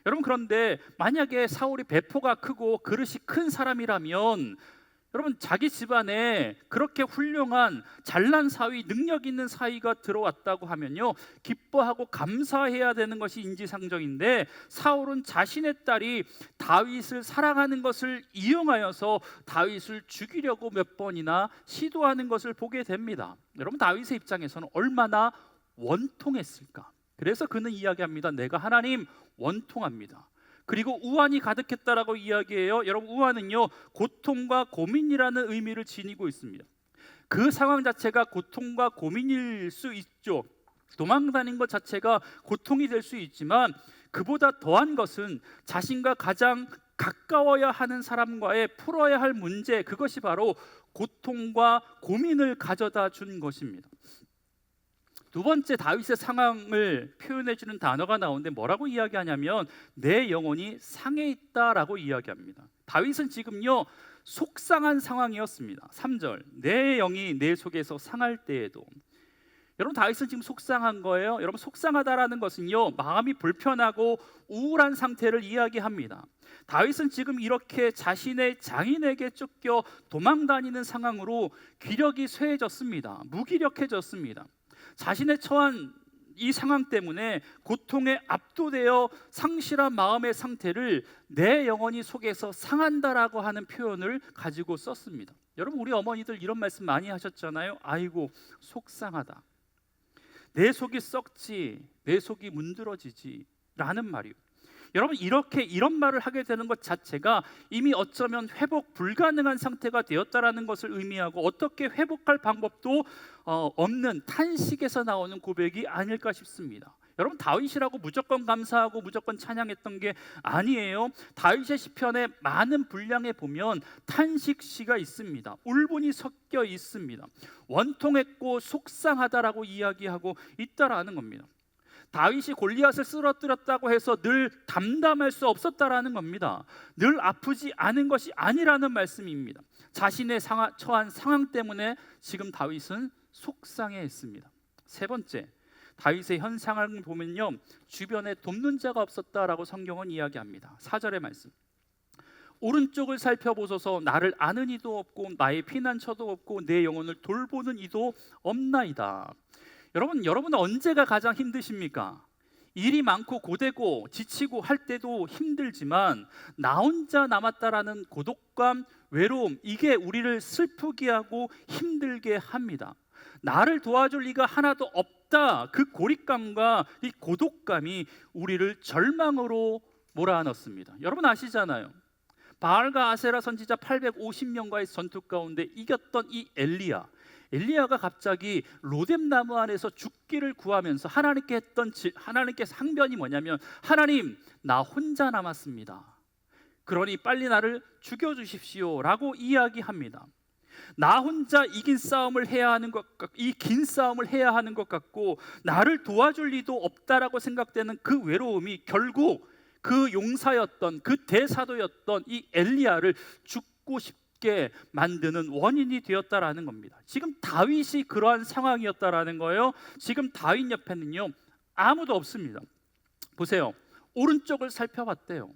여러분 그런데 만약에 사울이 배포가 크고 그릇이 큰 사람이라면 여러분 자기 집안에 그렇게 훌륭한 잘난 사위, 능력 있는 사위가 들어왔다고 하면요 기뻐하고 감사해야 되는 것이 인지상정인데 사울은 자신의 딸이 다윗을 사랑하는 것을 이용하여서 다윗을 죽이려고 몇 번이나 시도하는 것을 보게 됩니다. 여러분 다윗의 입장에서는 얼마나 원통했을까? 그래서 그는 이야기합니다. 내가 하나님 원통합니다. 그리고 우환이 가득했다라고 이야기해요. 여러분 우환은요 고통과 고민이라는 의미를 지니고 있습니다. 그 상황 자체가 고통과 고민일 수 있죠. 도망다닌 것 자체가 고통이 될 수 있지만 그보다 더한 것은 자신과 가장 가까워야 하는 사람과의 풀어야 할 문제, 그것이 바로 고통과 고민을 가져다 준 것입니다. 두 번째 다윗의 상황을 표현해주는 단어가 나오는데 뭐라고 이야기하냐면 내 영혼이 상해 있다라고 이야기합니다. 다윗은 지금요 속상한 상황이었습니다. 3절, 내 영이 내 속에서 상할 때에도. 여러분 다윗은 지금 속상한 거예요. 여러분 속상하다라는 것은요 마음이 불편하고 우울한 상태를 이야기합니다. 다윗은 지금 이렇게 자신의 장인에게 쫓겨 도망다니는 상황으로 기력이 쇠해졌습니다. 무기력해졌습니다. 자신의 처한 이 상황 때문에 고통에 압도되어 상실한 마음의 상태를 내 영혼이 속에서 상한다라고 하는 표현을 가지고 썼습니다. 여러분 우리 어머니들 이런 말씀 많이 하셨잖아요. 아이고 속상하다. 내 속이 썩지, 내 속이 문드러지지 라는 말이요. 여러분 이렇게 이런 말을 하게 되는 것 자체가 이미 어쩌면 회복 불가능한 상태가 되었다라는 것을 의미하고 어떻게 회복할 방법도 없는 탄식에서 나오는 고백이 아닐까 싶습니다. 여러분 다윗이라고 무조건 감사하고 무조건 찬양했던 게 아니에요. 다윗의 시편에 많은 분량에 보면 탄식시가 있습니다. 울분이 섞여 있습니다. 원통했고 속상하다라고 이야기하고 있다라는 겁니다. 다윗이 골리앗을 쓰러뜨렸다고 해서 늘 담담할 수 없었다라는 겁니다. 늘 아프지 않은 것이 아니라는 말씀입니다. 자신의 처한 상황 때문에 지금 다윗은 속상해했습니다. 세 번째, 다윗의 현상을 보면요, 주변에 돕는 자가 없었다라고 성경은 이야기합니다. 4절의 말씀. 오른쪽을 살펴보소서. 나를 아는 이도 없고 나의 피난처도 없고 내 영혼을 돌보는 이도 없나이다. 여러분 언제가 가장 힘드십니까? 일이 많고 고되고 지치고 할 때도 힘들지만 나 혼자 남았다라는 고독감, 외로움, 이게 우리를 슬프게 하고 힘들게 합니다. 나를 도와줄 리가 하나도 없다. 그 고립감과 이 고독감이 우리를 절망으로 몰아넣습니다. 여러분 아시잖아요. 바알과 아세라 선지자 850명과의 전투 가운데 이겼던 이 엘리야가 갑자기 로뎀나무 안에서 죽기를 구하면서 하나님께 상변이 뭐냐면, 하나님, 나 혼자 남았습니다. 그러니 빨리 나를 죽여주십시오 라고 이야기합니다. 나 혼자 이 긴 싸움을 해야 하는 것 같고 나를 도와줄 리도 없다라고 생각되는 그 외로움이 결국 그 용사였던, 그 대사도였던 이 엘리야를 죽고 싶게 만드는 원인이 되었다라는 겁니다. 지금 다윗이 그러한 상황이었다라는 거예요. 지금 다윗 옆에는요, 아무도 없습니다. 보세요. 오른쪽을 살펴봤대요.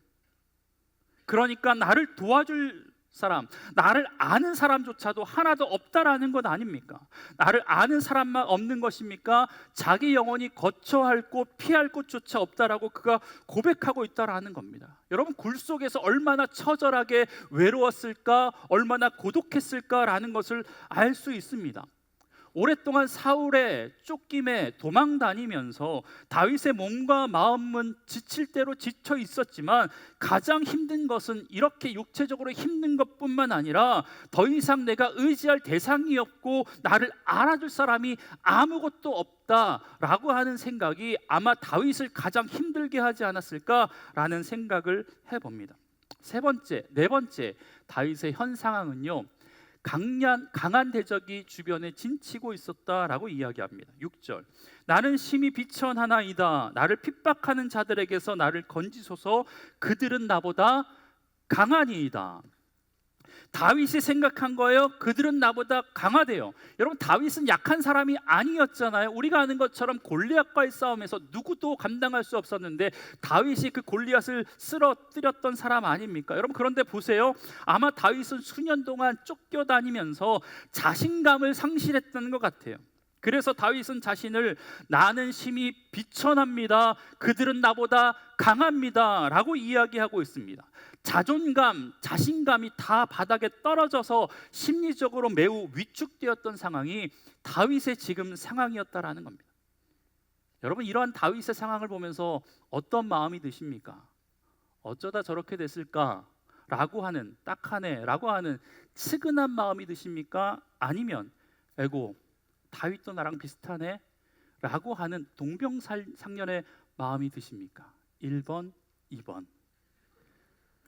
그러니까 나를 도와줄 사람, 나를 아는 사람조차도 하나도 없다라는 것 아닙니까? 나를 아는 사람만 없는 것입니까? 자기 영혼이 거처할 곳, 피할 곳조차 없다라고 그가 고백하고 있다라는 겁니다. 여러분, 굴 속에서 얼마나 처절하게 외로웠을까, 얼마나 고독했을까라는 것을 알 수 있습니다. 오랫동안 사울의 쫓김에 도망 다니면서 다윗의 몸과 마음은 지칠 대로 지쳐 있었지만 가장 힘든 것은 이렇게 육체적으로 힘든 것뿐만 아니라 더 이상 내가 의지할 대상이 없고 나를 알아줄 사람이 아무것도 없다라고 하는 생각이 아마 다윗을 가장 힘들게 하지 않았을까라는 생각을 해봅니다. 네 번째 다윗의 현 상황은요, 강한 대적이 주변에 진치고 있었다라고 이야기합니다. 6절. 나는 심히 비천하나이다. 나를 핍박하는 자들에게서 나를 건지소서. 그들은 나보다 강하니이다. 다윗이 생각한 거예요. 그들은 나보다 강하대요. 여러분, 다윗은 약한 사람이 아니었잖아요. 우리가 아는 것처럼 골리앗과의 싸움에서 누구도 감당할 수 없었는데 다윗이 그 골리앗을 쓰러뜨렸던 사람 아닙니까? 여러분, 그런데 보세요. 아마 다윗은 수년 동안 쫓겨다니면서 자신감을 상실했던 것 같아요. 그래서 다윗은 자신을 나는 심히 비천합니다. 그들은 나보다 강합니다 라고 이야기하고 있습니다. 자존감, 자신감이 다 바닥에 떨어져서 심리적으로 매우 위축되었던 상황이 다윗의 지금 상황이었다라는 겁니다. 여러분, 이러한 다윗의 상황을 보면서 어떤 마음이 드십니까? 어쩌다 저렇게 됐을까? 라고 하는, 딱하네 라고 하는 측은한 마음이 드십니까? 아니면 에고, 다윗도 나랑 비슷하네 라고 하는 동병상련의 마음이 드십니까? 1번, 2번.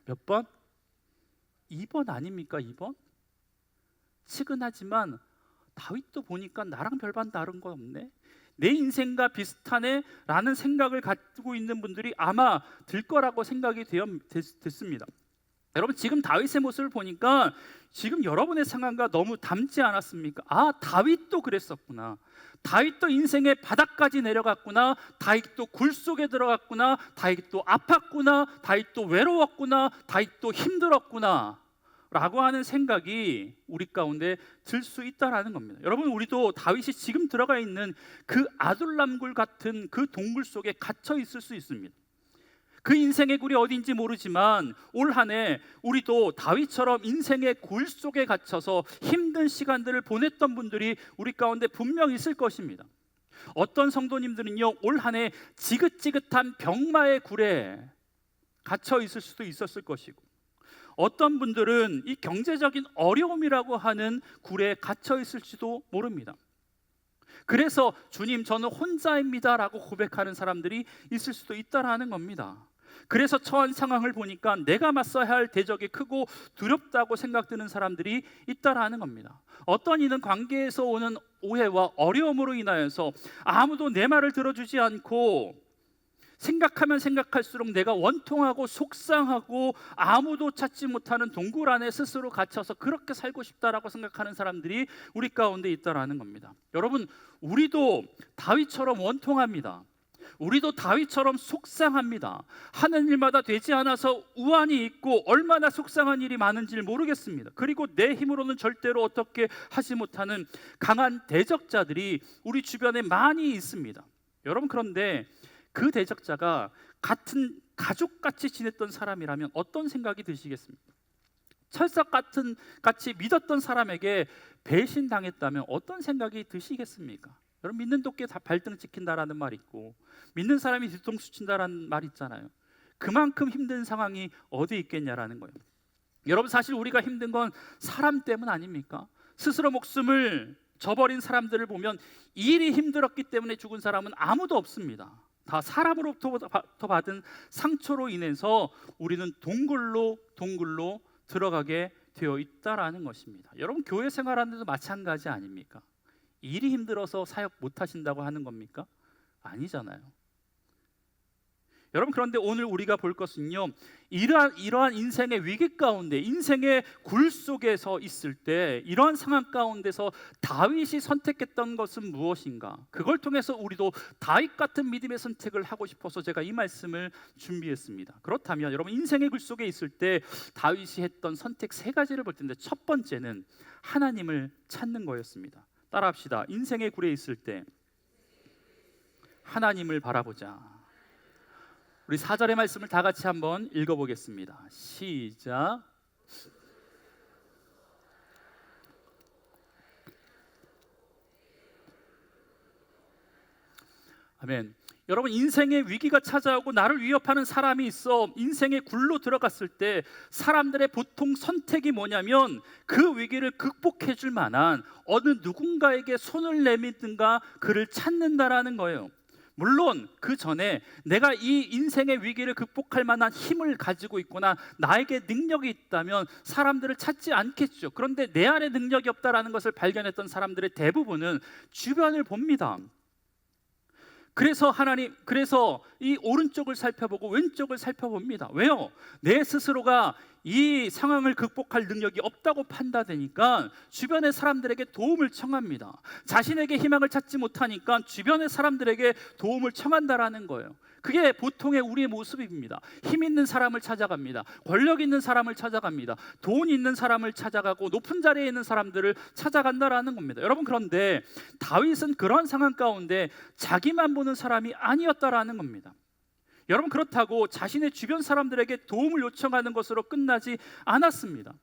몇 번? 2번 아닙니까? 2번? 측은하지만 다윗도 보니까 나랑 별반 다른 건 없네, 내 인생과 비슷하네 라는 생각을 가지고 있는 분들이 아마 들 거라고 생각이 됐습니다. 여러분, 지금 다윗의 모습을 보니까 지금 여러분의 상황과 너무 닮지 않았습니까? 아, 다윗도 그랬었구나. 다윗도 인생의 바닥까지 내려갔구나. 다윗도 굴 속에 들어갔구나. 다윗도 아팠구나. 다윗도 외로웠구나. 다윗도 힘들었구나 라고 하는 생각이 우리 가운데 들 수 있다라는 겁니다. 여러분, 우리도 다윗이 지금 들어가 있는 그 아둘람굴 같은 그 동굴 속에 갇혀 있을 수 있습니다. 그 인생의 굴이 어딘지 모르지만 올 한 해 우리도 다윗처럼 인생의 굴 속에 갇혀서 힘든 시간들을 보냈던 분들이 우리 가운데 분명 있을 것입니다. 어떤 성도님들은요, 올 한 해 지긋지긋한 병마의 굴에 갇혀 있을 수도 있었을 것이고, 어떤 분들은 이 경제적인 어려움이라고 하는 굴에 갇혀 있을지도 모릅니다. 그래서 주님, 저는 혼자입니다 라고 고백하는 사람들이 있을 수도 있다라는 겁니다. 그래서 처한 상황을 보니까 내가 맞서야 할 대적이 크고 두렵다고 생각드는 사람들이 있다라는 겁니다. 어떤 이는 관계에서 오는 오해와 어려움으로 인하여서 아무도 내 말을 들어주지 않고 생각하면 생각할수록 내가 원통하고 속상하고 아무도 찾지 못하는 동굴 안에 스스로 갇혀서 그렇게 살고 싶다라고 생각하는 사람들이 우리 가운데 있다라는 겁니다. 여러분, 우리도 다윗처럼 원통합니다. 우리도 다윗처럼 속상합니다. 하는 일마다 되지 않아서 우환이 있고 얼마나 속상한 일이 많은지를 모르겠습니다. 그리고 내 힘으로는 절대로 어떻게 하지 못하는 강한 대적자들이 우리 주변에 많이 있습니다. 여러분, 그런데 그 대적자가 같은 가족같이 지냈던 사람이라면 어떤 생각이 드시겠습니까? 철석 같이 믿었던 사람에게 배신당했다면 어떤 생각이 드시겠습니까? 여러분, 믿는 도끼에 다 발등 찍힌다라는 말 있고 믿는 사람이 뒤통수 친다라는 말 있잖아요. 그만큼 힘든 상황이 어디 있겠냐라는 거예요. 여러분, 사실 우리가 힘든 건 사람 때문 아닙니까? 스스로 목숨을 저버린 사람들을 보면 일이 힘들었기 때문에 죽은 사람은 아무도 없습니다. 다 사람으로부터 받은 상처로 인해서 우리는 동굴로 들어가게 되어 있다라는 것입니다. 여러분, 교회 생활하는데도 마찬가지 아닙니까? 일이 힘들어서 사역 못 하신다고 하는 겁니까? 아니잖아요. 여러분, 그런데 오늘 우리가 볼 것은요, 이러한 인생의 위기 가운데, 인생의 굴 속에서 있을 때 이러한 상황 가운데서 다윗이 선택했던 것은 무엇인가? 그걸 통해서 우리도 다윗 같은 믿음의 선택을 하고 싶어서 제가 이 말씀을 준비했습니다. 그렇다면 여러분, 인생의 굴 속에 있을 때 다윗이 했던 선택 3가지를 볼 텐데, 첫 번째는 하나님을 찾는 거였습니다. 따라합시다. 인생의 굴에 있을 때 하나님을 바라보자. 우리 4절의 말씀을 다 같이 한번 읽어보겠습니다. 시작. 아멘. 여러분, 인생의 위기가 찾아오고 나를 위협하는 사람이 있어 인생의 굴로 들어갔을 때 사람들의 보통 선택이 뭐냐면 그 위기를 극복해 줄 만한 어느 누군가에게 손을 내밀든가 그를 찾는다라는 거예요. 물론 그 전에 내가 이 인생의 위기를 극복할 만한 힘을 가지고 있거나 나에게 능력이 있다면 사람들을 찾지 않겠죠. 그런데 내 안에 능력이 없다라는 것을 발견했던 사람들의 대부분은 주변을 봅니다. 그래서 이 오른쪽을 살펴보고 왼쪽을 살펴봅니다. 왜요? 내 스스로가 이 상황을 극복할 능력이 없다고 판단되니까 주변의 사람들에게 도움을 청합니다. 자신에게 희망을 찾지 못하니까 주변의 사람들에게 도움을 청한다라는 거예요. 그게 보통의 우리의 모습입니다. 힘 있는 사람을 찾아갑니다. 권력 있는 사람을 찾아갑니다. 돈 있는 사람을 찾아가고 높은 자리에 있는 사람들을 찾아간다라는 겁니다. 여러분, 그런데 다윗은 그런 상황 가운데 자기만 보는 사람이 아니었다라는 겁니다. 여러분, 그렇다고 자신의 주변 사람들에게 도움을 요청하는 것으로 끝나지 않았습니다.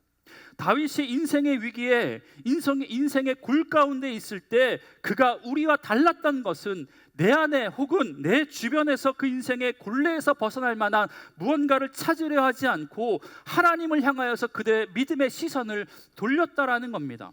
다윗이 인생의 위기에 인생의 굴 가운데 있을 때 그가 우리와 달랐던 것은 내 안에 혹은 내 주변에서 그 인생의 굴레에서 벗어날 만한 무언가를 찾으려 하지 않고 하나님을 향하여서 그들의 믿음의 시선을 돌렸다라는 겁니다.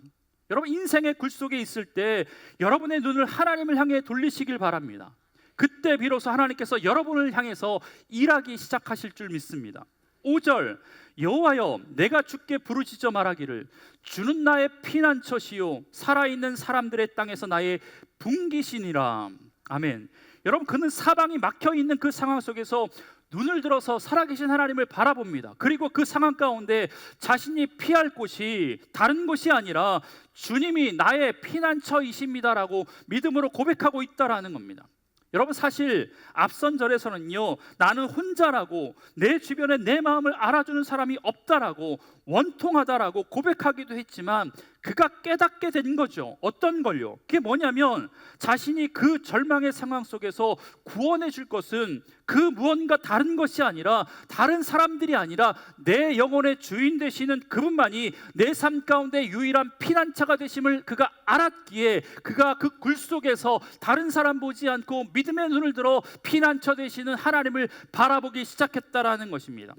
여러분, 인생의 굴 속에 있을 때 여러분의 눈을 하나님을 향해 돌리시길 바랍니다. 그때 비로소 하나님께서 여러분을 향해서 일하기 시작하실 줄 믿습니다. 5절, 여호와여 내가 주께 부르짖어 말하기를 주는 나의 피난처시요 살아있는 사람들의 땅에서 나의 분기시니라. 아멘. 여러분, 그는 사방이 막혀있는 그 상황 속에서 눈을 들어서 살아계신 하나님을 바라봅니다. 그리고 그 상황 가운데 자신이 피할 곳이 다른 곳이 아니라 주님이 나의 피난처이십니다라고 믿음으로 고백하고 있다라는 겁니다. 여러분, 사실 앞선 절에서는요, 나는 혼자라고 내 주변에 내 마음을 알아주는 사람이 없다라고 원통하다라고 고백하기도 했지만 그가 깨닫게 된 거죠. 어떤 걸요? 그게 뭐냐면 자신이 그 절망의 상황 속에서 구원해 줄 것은 그 무언가 다른 것이 아니라 다른 사람들이 아니라 내 영혼의 주인 되시는 그분만이 내 삶 가운데 유일한 피난처가 되심을 그가 알았기에 그가 그 굴 속에서 다른 사람 보지 않고 믿음의 눈을 들어 피난처 되시는 하나님을 바라보기 시작했다라는 것입니다.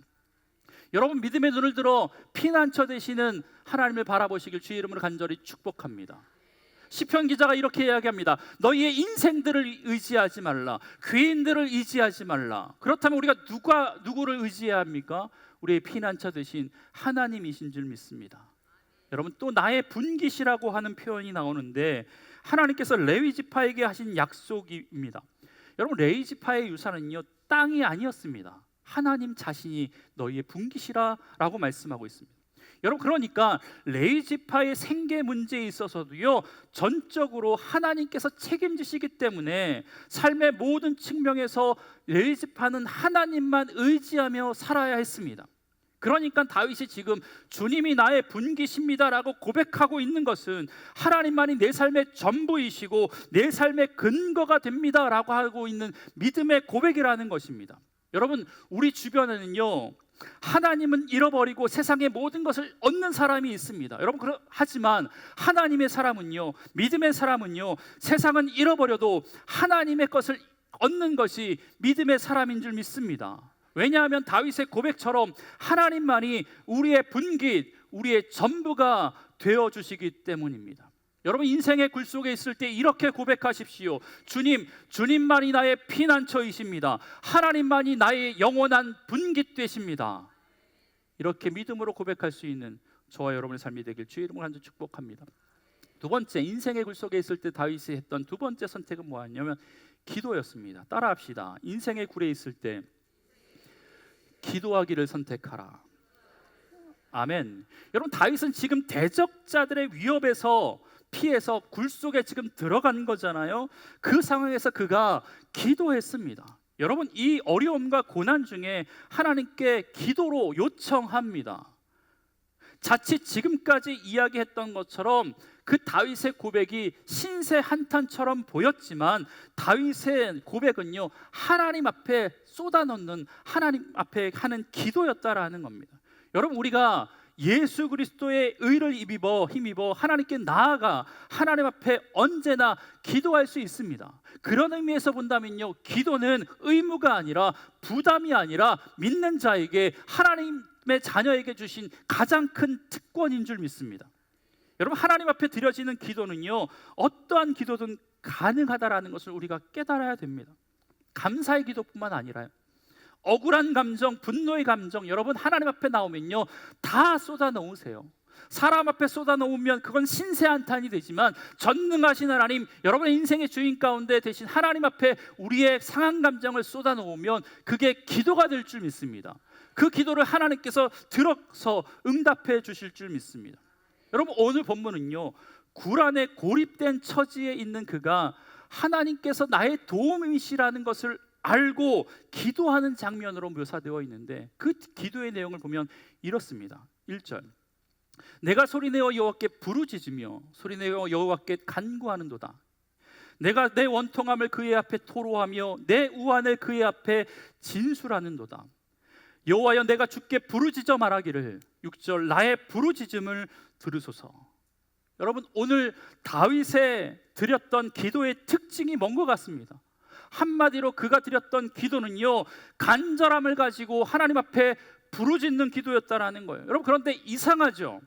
여러분, 믿음의 눈을 들어 피난처 되시는 하나님을 바라보시길 주의 이름으로 간절히 축복합니다. 시편 기자가 이렇게 이야기합니다. 너희의 인생들을 의지하지 말라. 귀인들을 의지하지 말라. 그렇다면 우리가 누구를 의지해야 합니까? 우리의 피난처 되신 하나님이신 줄 믿습니다. 여러분, 또 나의 분깃이라고 하는 표현이 나오는데 하나님께서 레위 지파에게 하신 약속입니다. 여러분, 레위 지파의 유산은요 땅이 아니었습니다. 하나님 자신이 너희의 분깃이라라고 말씀하고 있습니다. 여러분, 그러니까 레위 지파의 생계 문제에 있어서도요, 전적으로 하나님께서 책임지시기 때문에 삶의 모든 측면에서 레위 지파는 하나님만 의지하며 살아야 했습니다. 그러니까 다윗이 지금 주님이 나의 분깃입니다라고 고백하고 있는 것은 하나님만이 내 삶의 전부이시고 내 삶의 근거가 됩니다라고 하고 있는 믿음의 고백이라는 것입니다. 여러분, 우리 주변에는요, 하나님은 잃어버리고 세상의 모든 것을 얻는 사람이 있습니다. 여러분, 하지만 하나님의 사람은요, 믿음의 사람은요, 세상은 잃어버려도 하나님의 것을 얻는 것이 믿음의 사람인 줄 믿습니다. 왜냐하면 다윗의 고백처럼 하나님만이 우리의 분깃, 우리의 전부가 되어주시기 때문입니다. 여러분, 인생의 굴 속에 있을 때 이렇게 고백하십시오. 주님만이 나의 피난처이십니다. 하나님만이 나의 영원한 분깃 되십니다. 이렇게 믿음으로 고백할 수 있는 저와 여러분의 삶이 되길 주의 이름으로 간절히 축복합니다. 두 번째, 인생의 굴 속에 있을 때 다윗이 했던 두 번째 선택은 뭐였냐면 기도였습니다. 따라합시다. 인생의 굴에 있을 때 기도하기를 선택하라. 아멘. 여러분, 다윗은 지금 대적자들의 위협에서 피해서 굴 속에 지금 들어간 거잖아요. 그 상황에서 그가 기도했습니다. 여러분, 이 어려움과 고난 중에 하나님께 기도로 요청합니다. 자칫 지금까지 이야기했던 것처럼 그 다윗의 고백이 신세 한탄처럼 보였지만 다윗의 고백은요, 하나님 앞에 쏟아넣는, 하나님 앞에 하는 기도였다라는 겁니다. 여러분, 우리가 예수 그리스도의 의를 힘입어 하나님께 나아가 하나님 앞에 언제나 기도할 수 있습니다. 그런 의미에서 본다면요, 기도는 의무가 아니라 부담이 아니라 믿는 자에게, 하나님의 자녀에게 주신 가장 큰 특권인 줄 믿습니다. 여러분, 하나님 앞에 드려지는 기도는요, 어떠한 기도든 가능하다라는 것을 우리가 깨달아야 됩니다. 감사의 기도뿐만 아니라요, 억울한 감정, 분노의 감정, 여러분 하나님 앞에 나오면요, 다 쏟아 놓으세요. 사람 앞에 쏟아 놓으면 그건 신세한탄이 되지만 전능하신 하나님, 여러분의 인생의 주인 가운데 대신 하나님 앞에 우리의 상한 감정을 쏟아 놓으면 그게 기도가 될 줄 믿습니다. 그 기도를 하나님께서 들어서 응답해 주실 줄 믿습니다. 여러분, 오늘 본문은요, 굴 안에 고립된 처지에 있는 그가 하나님께서 나의 도움이시라는 것을 알고 기도하는 장면으로 묘사되어 있는데, 그 기도의 내용을 보면 이렇습니다. 1절, 내가 소리내어 여호와께 부르짖으며 소리내어 여호와께 간구하는도다. 내가 내 원통함을 그의 앞에 토로하며 내 우환을 그의 앞에 진술하는도다. 여호와여, 내가 주께 부르짖어 말하기를 6절, 나의 부르짖음을 들으소서. 여러분, 오늘 다윗의 드렸던 기도의 특징이 뭔 것 같습니다. 한마디로 그가 드렸던 기도는요, 간절함을 가지고 하나님 앞에 부르짖는 기도였다라는 거예요. 여러분, 그런데 이상하죠?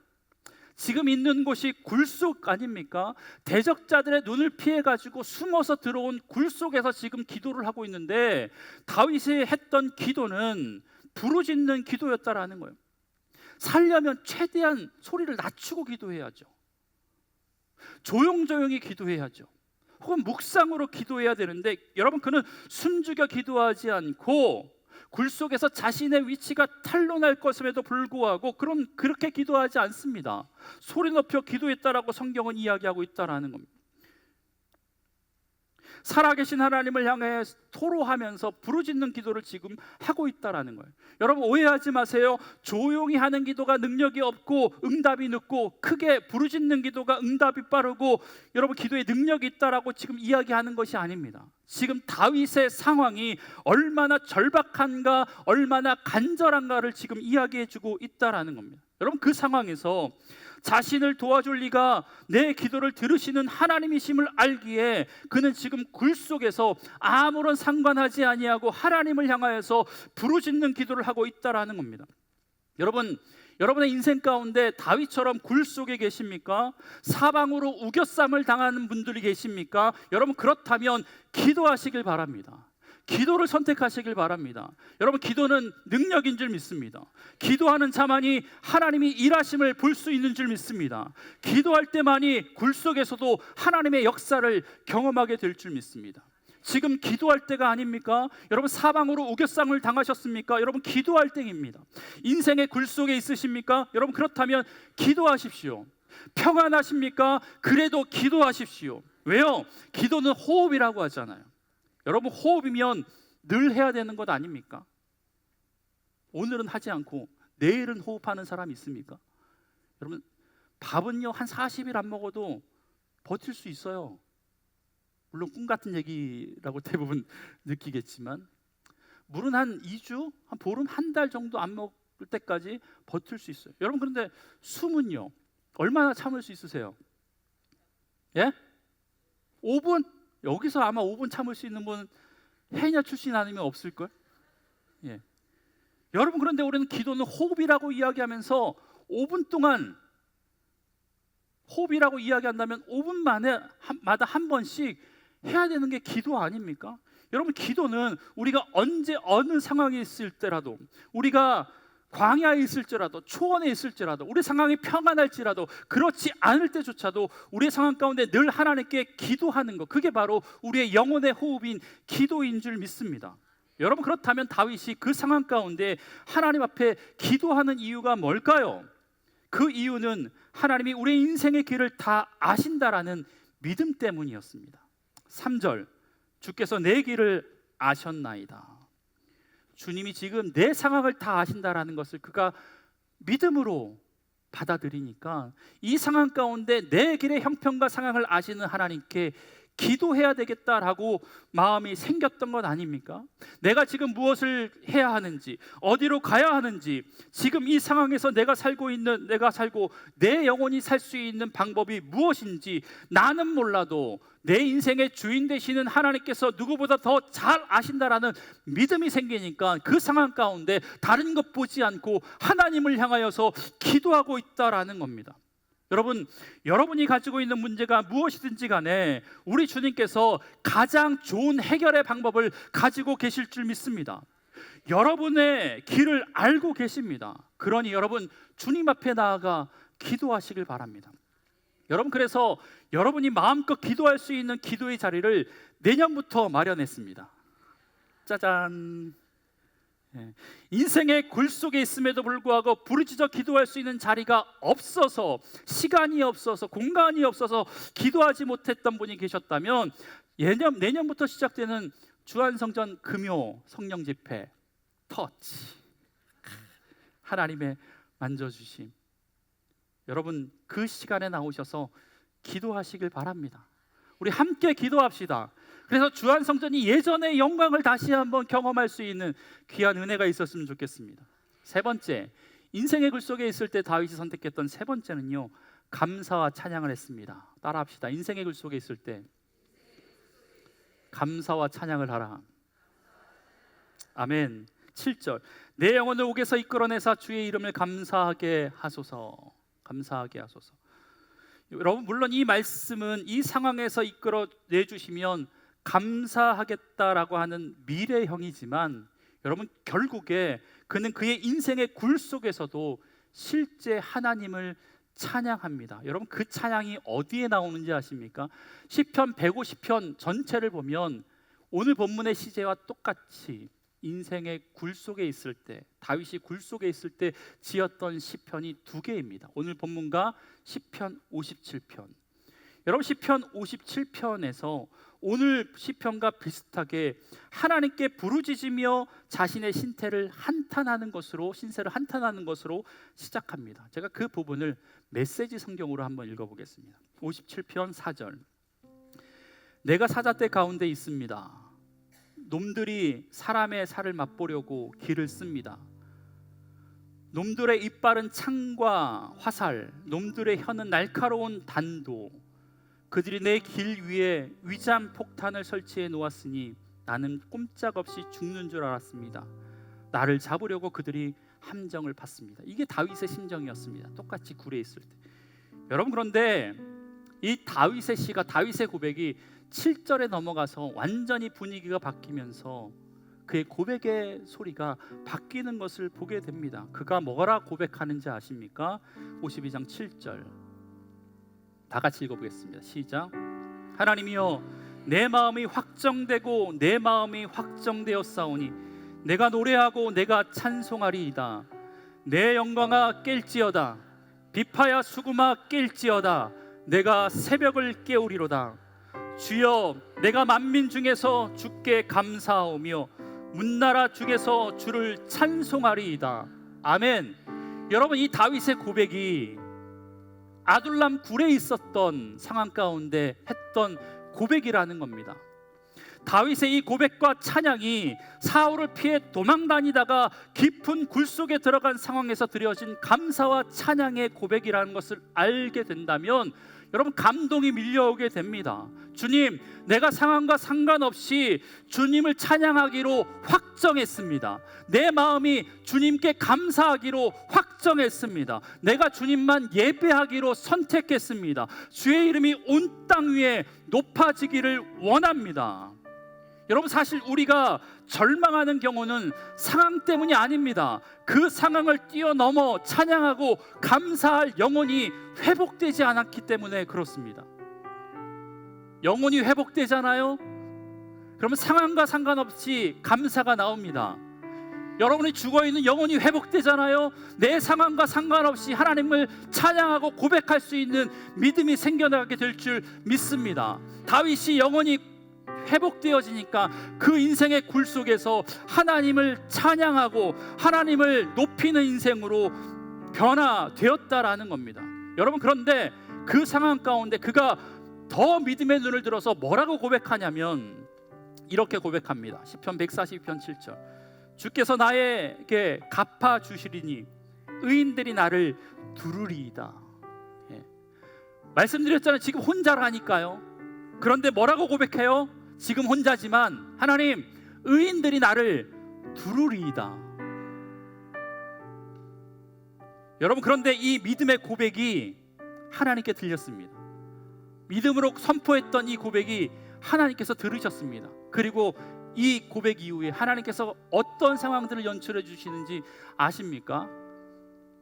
지금 있는 곳이 굴속 아닙니까? 대적자들의 눈을 피해 가지고 숨어서 들어온 굴 속에서 지금 기도를 하고 있는데, 다윗이 했던 기도는 부르짖는 기도였다라는 거예요. 살려면 최대한 소리를 낮추고 기도해야죠. 조용조용히 기도해야죠. 혹은 묵상으로 기도해야 되는데, 여러분, 그는 숨죽여 기도하지 않고 굴 속에서 자신의 위치가 탄로날 것임에도 불구하고 그렇게 기도하지 않습니다. 소리 높여 기도했다라고 성경은 이야기하고 있다라는 겁니다. 살아계신 하나님을 향해 토로하면서 부르짖는 기도를 지금 하고 있다라는 거예요. 여러분, 오해하지 마세요. 조용히 하는 기도가 능력이 없고 응답이 늦고, 크게 부르짖는 기도가 응답이 빠르고 여러분 기도에 능력이 있다라고 지금 이야기하는 것이 아닙니다. 지금 다윗의 상황이 얼마나 절박한가, 얼마나 간절한가를 지금 이야기해주고 있다라는 겁니다. 여러분, 그 상황에서 자신을 도와줄 리가 내 기도를 들으시는 하나님이심을 알기에 그는 지금 굴 속에서 아무런 상관하지 아니하고 하나님을 향하여서 부르짖는 기도를 하고 있다라는 겁니다. 여러분, 여러분의 인생 가운데 다윗처럼 굴 속에 계십니까? 사방으로 우겨쌈을 당하는 분들이 계십니까? 여러분, 그렇다면 기도하시길 바랍니다. 기도를 선택하시길 바랍니다. 여러분, 기도는 능력인 줄 믿습니다. 기도하는 자만이 하나님이 일하심을 볼 수 있는 줄 믿습니다. 기도할 때만이 굴 속에서도 하나님의 역사를 경험하게 될 줄 믿습니다. 지금 기도할 때가 아닙니까? 여러분 사방으로 우겨쌈을 당하셨습니까? 여러분 기도할 때입니다. 인생의 굴 속에 있으십니까? 여러분 그렇다면 기도하십시오. 평안하십니까? 그래도 기도하십시오. 왜요? 기도는 호흡이라고 하잖아요. 여러분 호흡이면 늘 해야 되는 것 아닙니까? 오늘은 하지 않고 내일은 호흡하는 사람 있습니까? 여러분 밥은요 한 40일 안 먹어도 버틸 수 있어요. 물론 꿈 같은 얘기라고 대부분 느끼겠지만 물은 한 2주, 한 보름, 한 달 정도 안 먹을 때까지 버틸 수 있어요. 여러분 그런데 숨은요 얼마나 참을 수 있으세요? 예? 5분? 여기서 아마 5분 참을 수 있는 분은 해녀 출신 아니면 없을걸? 예. 여러분 그런데 우리는 기도는 호흡이라고 이야기하면서 5분 동안 호흡이라고 이야기한다면 5분마다 한 번씩 해야 되는 게 기도 아닙니까? 여러분 기도는 우리가 언제 어느 상황에 있을 때라도, 우리가 광야에 있을지라도, 초원에 있을지라도, 우리 상황이 평안할지라도, 그렇지 않을 때조차도 우리의 상황 가운데 늘 하나님께 기도하는 것, 그게 바로 우리의 영혼의 호흡인 기도인 줄 믿습니다. 여러분 그렇다면 다윗이 그 상황 가운데 하나님 앞에 기도하는 이유가 뭘까요? 그 이유는 하나님이 우리의 인생의 길을 다 아신다라는 믿음 때문이었습니다. 3절, 주께서 내 길을 아셨나이다. 주님이 지금 내 상황을 다 아신다라는 것을 그가 믿음으로 받아들이니까 이 상황 가운데 내 길의 형편과 상황을 아시는 하나님께 기도해야 되겠다라고 마음이 생겼던 것 아닙니까? 내가 지금 무엇을 해야 하는지, 어디로 가야 하는지, 지금 이 상황에서 내가 살고 내 영혼이 살 수 있는 방법이 무엇인지 나는 몰라도 내 인생의 주인 되시는 하나님께서 누구보다 더 잘 아신다라는 믿음이 생기니까 그 상황 가운데 다른 것 보지 않고 하나님을 향하여서 기도하고 있다라는 겁니다. 여러분, 여러분이 가지고 있는 문제가 무엇이든지 간에 우리 주님께서 가장 좋은 해결의 방법을 가지고 계실 줄 믿습니다. 여러분의 길을 알고 계십니다. 그러니 여러분 주님 앞에 나아가 기도하시길 바랍니다. 여러분 그래서 여러분이 마음껏 기도할 수 있는 기도의 자리를 내년부터 마련했습니다. 짜잔. 인생의 굴 속에 있음에도 불구하고 부르짖어 기도할 수 있는 자리가 없어서, 시간이 없어서, 공간이 없어서 기도하지 못했던 분이 계셨다면 내년부터 시작되는 주안성전 금요 성령 집회 터치, 하나님의 만져주심, 여러분 그 시간에 나오셔서 기도하시길 바랍니다. 우리 함께 기도합시다. 그래서 주안성전이 예전의 영광을 다시 한번 경험할 수 있는 귀한 은혜가 있었으면 좋겠습니다. 세 번째, 인생의 굴 속에 있을 때 다윗이 선택했던 세 번째는요, 감사와 찬양을 했습니다. 따라합시다. 인생의 굴 속에 있을 때 감사와 찬양을 하라. 아멘. 7절, 내 영혼을 옥에서 이끌어내사 주의 이름을 감사하게 하소서. 감사하게 하소서. 여러분 물론 이 말씀은 이 상황에서 이끌어내 주시면 감사하겠다라고 하는 미래형이지만 여러분 결국에 그는 그의 인생의 굴 속에서도 실제 하나님을 찬양합니다. 여러분 그 찬양이 어디에 나오는지 아십니까? 시편 150편 전체를 보면 오늘 본문의 시제와 똑같이 인생의 굴 속에 있을 때, 다윗이 굴 속에 있을 때 지었던 시편이 두 개입니다. 오늘 본문과 시편 57편. 여러분 시편 57편에서 오늘 시편과 비슷하게 하나님께 부르짖으며 자신의 신세를 한탄하는 것으로 시작합니다. 제가 그 부분을 메시지 성경으로 한번 읽어보겠습니다. 57편 4절, 내가 사자떼 가운데 있습니다. 놈들이 사람의 살을 맛보려고 길을 씁니다. 놈들의 이빨은 창과 화살, 놈들의 혀는 날카로운 단도. 그들이 내 길 위에 위장 폭탄을 설치해 놓았으니 나는 꼼짝없이 죽는 줄 알았습니다. 나를 잡으려고 그들이 함정을 팠습니다. 이게 다윗의 심정이었습니다. 똑같이 굴에 있을 때. 여러분 그런데 이 다윗의 시가, 다윗의 고백이 7절에 넘어가서 완전히 분위기가 바뀌면서 그의 고백의 소리가 바뀌는 것을 보게 됩니다. 그가 뭐라 고백하는지 아십니까? 52장 7절 다 같이 읽어보겠습니다. 시작. 하나님이여 내 마음이 확정되고 내 마음이 확정되었사오니 내가 노래하고 내가 찬송하리이다. 내 영광아 깰지어다. 비파야 수금아 깰지어다. 내가 새벽을 깨우리로다. 주여, 내가 만민 중에서 주께 감사하오며 문나라 중에서 주를 찬송하리이다. 아멘. 여러분, 이 다윗의 고백이 아둘람 굴에 있었던 상황 가운데 했던 고백이라는 겁니다. 다윗의 이 고백과 찬양이 사울을 피해 도망 다니다가 깊은 굴 속에 들어간 상황에서 드려진 감사와 찬양의 고백이라는 것을 알게 된다면 여러분, 감동이 밀려오게 됩니다. 주님, 내가 상황과 상관없이 주님을 찬양하기로 확정했습니다. 내 마음이 주님께 감사하기로 확정했습니다. 내가 주님만 예배하기로 선택했습니다. 주의 이름이 온 땅 위에 높아지기를 원합니다. 여러분, 사실 우리가 절망하는 경우는 상황 때문이 아닙니다. 그 상황을 뛰어넘어 찬양하고 감사할 영혼이 회복되지 않았기 때문에 그렇습니다. 영혼이 회복되잖아요. 그러면 상황과 상관없이 감사가 나옵니다. 여러분이 죽어있는 영혼이 회복되잖아요. 내 상황과 상관없이 하나님을 찬양하고 고백할 수 있는 믿음이 생겨나게 될 줄 믿습니다. 다윗이 영혼이 회복되어지니까 그 인생의 굴 속에서 하나님을 찬양하고 하나님을 높이는 인생으로 변화되었다라는 겁니다. 여러분, 그런데 그 상황 가운데 그가 더 믿음의 눈을 들어서 뭐라고 고백하냐면 이렇게 고백합니다. 시편 142편 7절. 주께서 나에게 갚아 주시리니 의인들이 나를 두루리이다. 말씀드렸잖아요. 지금 혼자라니까요. 그런데 뭐라고 고백해요? 지금 혼자지만 하나님, 의인들이 나를 두루리이다. 여러분, 그런데 이 믿음의 고백이 하나님께 들렸습니다. 믿음으로 선포했던 이 고백이 하나님께서 들으셨습니다. 그리고 이 고백 이후에 하나님께서 어떤 상황들을 연출해 주시는지 아십니까?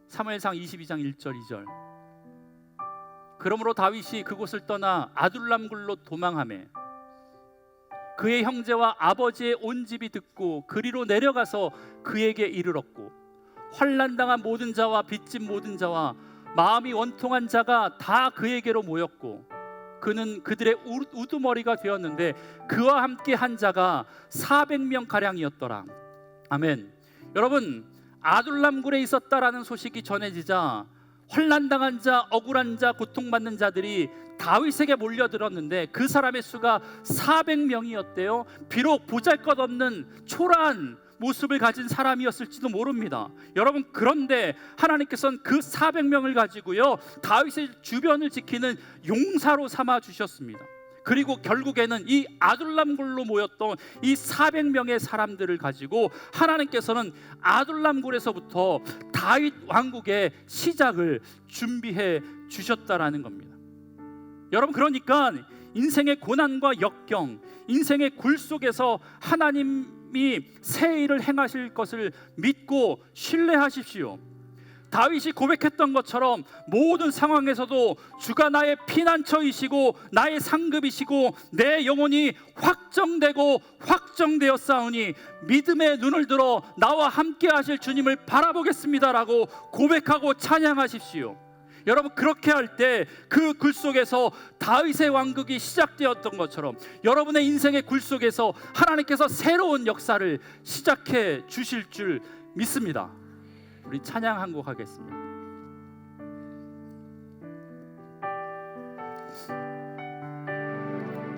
사무엘상 22장 1절 2절. 그러므로 다윗이 그곳을 떠나 아둘람 굴로 도망하매 그의 형제와 아버지의 온 집이 듣고 그리로 내려가서 그에게 이르렀고 환난당한 모든 자와 빚진 모든 자와 마음이 원통한 자가 다 그에게로 모였고 그는 그들의 우두머리가 되었는데 그와 함께 한 자가 400명 가량이었더라. 아멘. 여러분, 아둘람 굴에 있었다라는 소식이 전해지자 환난당한 자, 억울한 자, 고통받는 자들이 다윗에게 몰려들었는데 그 사람의 수가 400명이었대요. 비록 보잘것없는 초라한 모습을 가진 사람이었을지도 모릅니다. 여러분, 그런데 하나님께서는 그 400명을 가지고요 다윗의 주변을 지키는 용사로 삼아 주셨습니다. 그리고 결국에는 이 아둘람 굴로 모였던 이 400명의 사람들을 가지고 하나님께서는 아둘람 굴에서부터 다윗 왕국의 시작을 준비해 주셨다라는 겁니다. 여러분, 그러니까 인생의 고난과 역경, 인생의 굴 속에서 하나님이 새 일을 행하실 것을 믿고 신뢰하십시오. 다윗이 고백했던 것처럼 모든 상황에서도 주가 나의 피난처이시고 나의 상급이시고 내 영혼이 확정되고 확정되었사오니 믿음의 눈을 들어 나와 함께 하실 주님을 바라보겠습니다라고 고백하고 찬양하십시오. 여러분, 그렇게 할 때 그 굴 속에서 다윗의 왕국이 시작되었던 것처럼 여러분의 인생의 굴 속에서 하나님께서 새로운 역사를 시작해 주실 줄 믿습니다. 우리 찬양 한 곡 하겠습니다.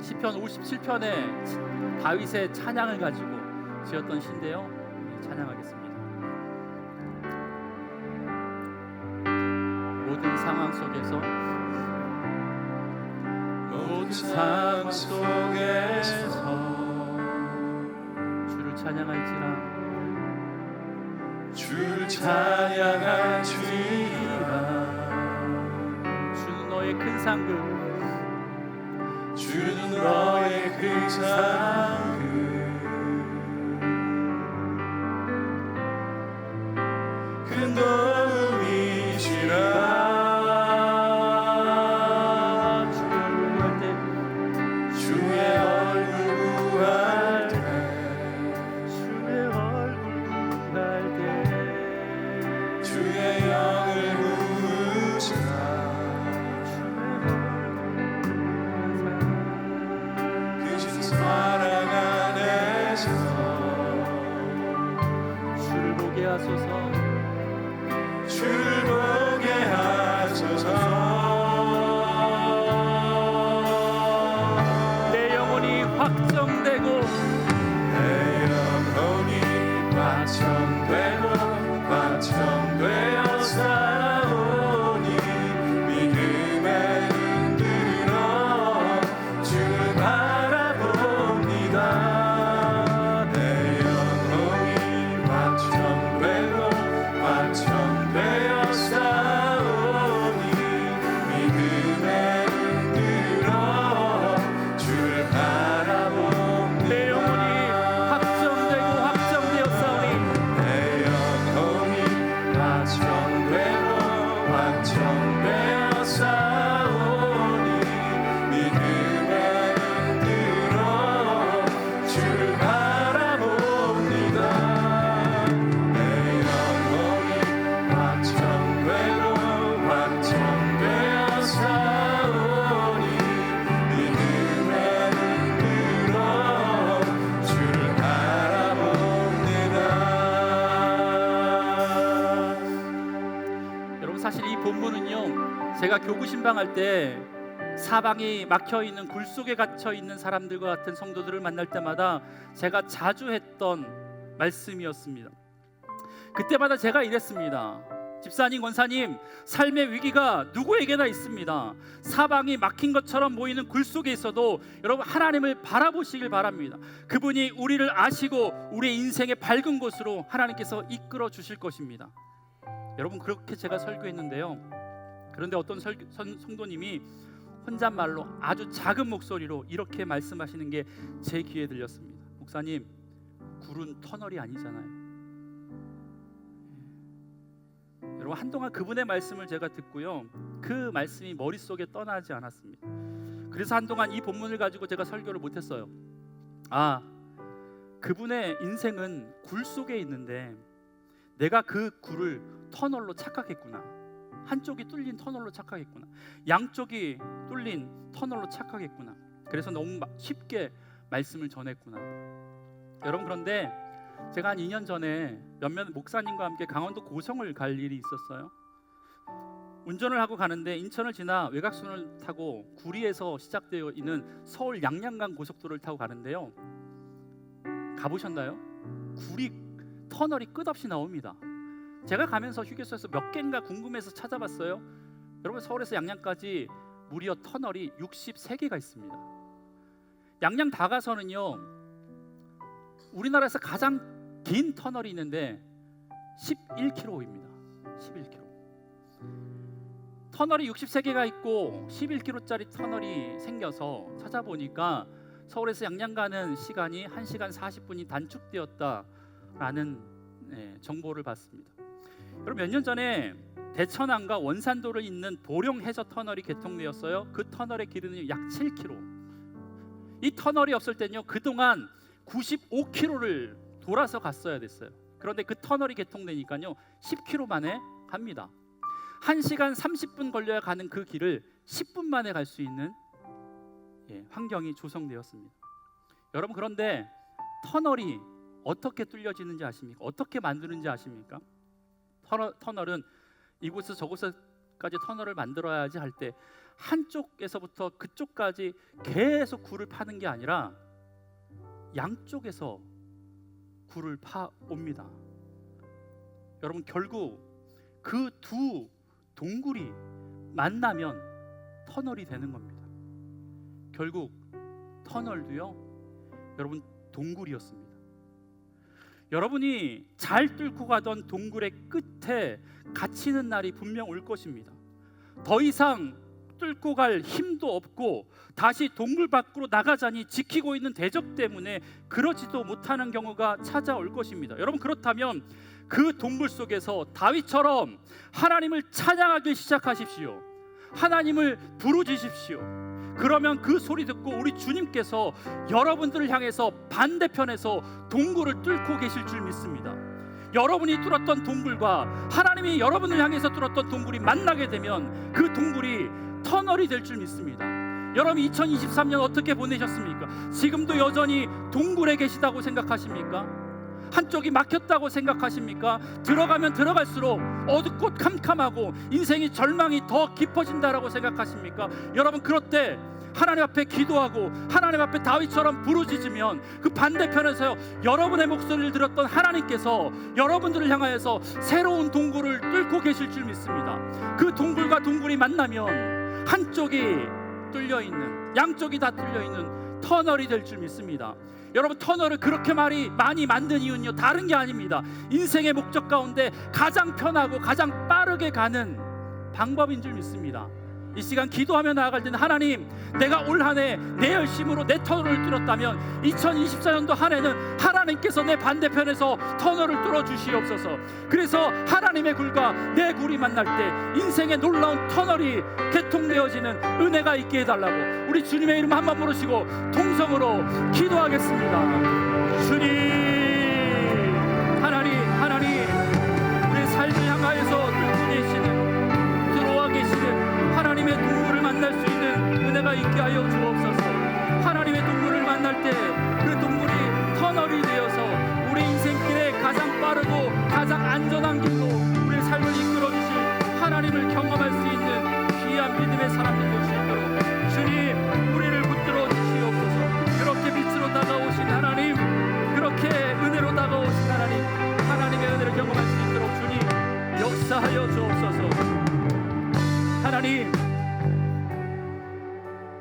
시편 57편에 다윗의 찬양을 가지고 지었던 시인데요. 우리 찬양하겠습니다. 모든 상황 속에서 주를 찬양할지라 주를 찬양할지라 주는 너의 큰 상급 주는 너의 큰 상급 큰 도움이시라 주의 교구 신방할 때 사방이 막혀 있는 굴 속에 갇혀 있는 사람들과 같은 성도들을 만날 때마다 제가 자주 했던 말씀이었습니다. 그때마다 제가 이랬습니다. 집사님, 권사님, 삶의 위기가 누구에게나 있습니다. 사방이 막힌 것처럼 보이는 굴 속에 있어도 여러분 하나님을 바라보시길 바랍니다. 그분이 우리를 아시고 우리의 인생의 밝은 곳으로 하나님께서 이끌어 주실 것입니다. 여러분, 그렇게 제가 설교했는데요. 그런데 어떤 성도님이 혼잣말로 아주 작은 목소리로 이렇게 말씀하시는 게 제 귀에 들렸습니다. 목사님, 굴은 터널이 아니잖아요. 여러분, 한동안 그분의 말씀을 제가 듣고요, 그 말씀이 머릿속에 떠나지 않았습니다. 그래서 한동안 이 본문을 가지고 제가 설교를 못했어요. 아, 그분의 인생은 굴 속에 있는데 내가 그 굴을 터널로 착각했구나. 한쪽이 뚫린 터널로 착각했구나. 양쪽이 뚫린 터널로 착각했구나. 그래서 너무 쉽게 말씀을 전했구나. 여러분, 그런데 제가 한 2년 전에 몇몇 목사님과 함께 강원도 고성을 갈 일이 있었어요. 운전을 하고 가는데 인천을 지나 외곽순을 타고 구리에서 시작되어 있는 서울 양양간 고속도로를 타고 가는데요. 가보셨나요? 구리 터널이 끝없이 나옵니다. 제가 가면서 휴게소에서 몇 개인가 궁금해서 찾아봤어요. 여러분, 서울에서 양양까지 무려 터널이 63개가 있습니다. 양양 다 가서는요, 우리나라에서 가장 긴 터널이 있는데 11km입니다. 11km. 터널이 63개가 있고 11km짜리 터널이 생겨서 찾아보니까 서울에서 양양 가는 시간이 1시간 40분이 단축되었다라는 정보를 봤습니다. 여러분, 몇 년 전에 대천항과 원산도를 잇는 보령 해저 터널이 개통되었어요. 그 터널의 길이는 약 7km. 이 터널이 없을 때는요, 그동안 95km를 돌아서 갔어야 됐어요. 그런데 그 터널이 개통되니까요 10km 만에 갑니다. 1시간 30분 걸려야 가는 그 길을 10분 만에 갈 수 있는 환경이 조성되었습니다. 여러분, 그런데 터널이 어떻게 뚫려지는지 아십니까? 어떻게 만드는지 아십니까? 터널은 이곳에서 저곳까지 터널을 만들어야지 할 때 한쪽에서부터 그쪽까지 계속 굴을 파는 게 아니라 양쪽에서 굴을 파옵니다. 여러분, 결국 그 두 동굴이 만나면 터널이 되는 겁니다. 결국 터널도요, 여러분, 동굴이었습니다. 여러분이 잘 뚫고 가던 동굴의 끝에 갇히는 날이 분명 올 것입니다. 더 이상 뚫고 갈 힘도 없고 다시 동굴 밖으로 나가자니 지키고 있는 대적 때문에 그러지도 못하는 경우가 찾아올 것입니다. 여러분, 그렇다면 그 동굴 속에서 다윗처럼 하나님을 찬양하기 시작하십시오. 하나님을 부르짖으십시오. 그러면 그 소리 듣고 우리 주님께서 여러분들을 향해서 반대편에서 동굴을 뚫고 계실 줄 믿습니다. 여러분이 뚫었던 동굴과 하나님이 여러분을 향해서 뚫었던 동굴이 만나게 되면 그 동굴이 터널이 될 줄 믿습니다. 여러분, 2023년 어떻게 보내셨습니까? 지금도 여전히 동굴에 계시다고 생각하십니까? 한쪽이 막혔다고 생각하십니까? 들어가면 들어갈수록 어둡고 캄캄하고 인생의 절망이 더 깊어진다라고 생각하십니까? 여러분, 그럴 때 하나님 앞에 기도하고 하나님 앞에 다윗처럼 부르짖으면 그 반대편에서 여러분의 목소리를 들었던 하나님께서 여러분들을 향하여서 새로운 동굴을 뚫고 계실 줄 믿습니다. 그 동굴과 동굴이 만나면 한쪽이 뚫려있는, 양쪽이 다 뚫려있는 터널이 될 줄 믿습니다. 여러분, 터널을 그렇게 많이 만든 이유는요, 다른 게 아닙니다. 인생의 목적 가운데 가장 편하고 가장 빠르게 가는 방법인 줄 믿습니다. 이 시간 기도하며 나아갈 때는 하나님, 내가 올 한 해 내 열심으로 내 터널을 뚫었다면 2024년도 한 해는 하나님께서 내 반대편에서 터널을 뚫어 주시옵소서. 그래서 하나님의 굴과 내 굴이 만날 때 인생의 놀라운 터널이 개통되어지는 은혜가 있게 해달라고 우리 주님의 이름 한번 부르시고 통성으로 기도하겠습니다. 주님, 하나님, 우리 삶을 향하여서 뚫고 계시는, 들어와 계시는 하나님의 동굴을 만날 수 있는 은혜가 있게 하여 주옵소서. 하나님의 동굴을 만날 때 그 동굴이 터널이 되어서 우리 인생길에 가장 빠르고 가장 안전한 길로 우리의 삶을 이끌어 주실 하나님을 경험할 수 있는 귀한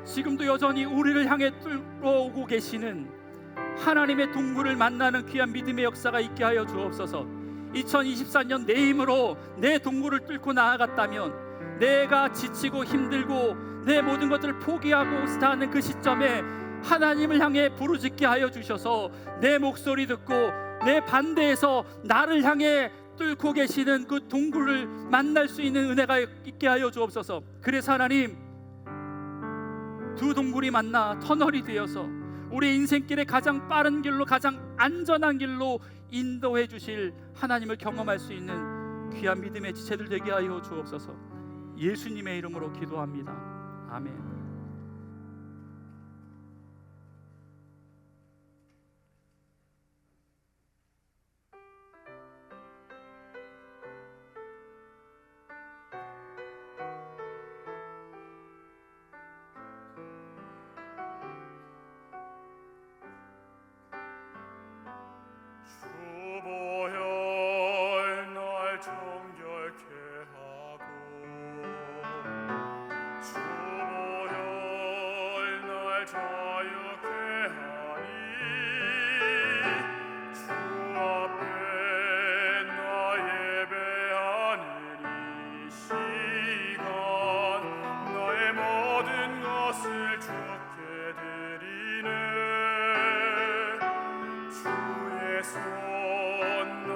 지금도 여전히 우리를 향해 뚫어오고 계시는 하나님의 동굴을 만나는 귀한 믿음의 역사가 있게 하여 주옵소서. 2024년 내 힘으로 내 동굴을 뚫고 나아갔다면, 내가 지치고 힘들고 내 모든 것들을 포기하고 스타하는 그 시점에 하나님을 향해 부르짖게 하여 주셔서 내 목소리 듣고 내 반대에서 나를 향해 뚫고 계시는 그 동굴을 만날 수 있는 은혜가 있게 하여 주옵소서. 그래서 하나님, 두 동굴이 만나 터널이 되어서 우리 인생길의 가장 빠른 길로, 가장 안전한 길로 인도해 주실 하나님을 경험할 수 있는 귀한 믿음의 지체들 되게 하여 주옵소서. 예수님의 이름으로 기도합니다. 아멘. 주보혈 날 정결케 하고 주보혈 날 자유케 하니 주 앞에 나 예배하는 이 시간 나의 모든 것을 주께 드리네. 주의 손 날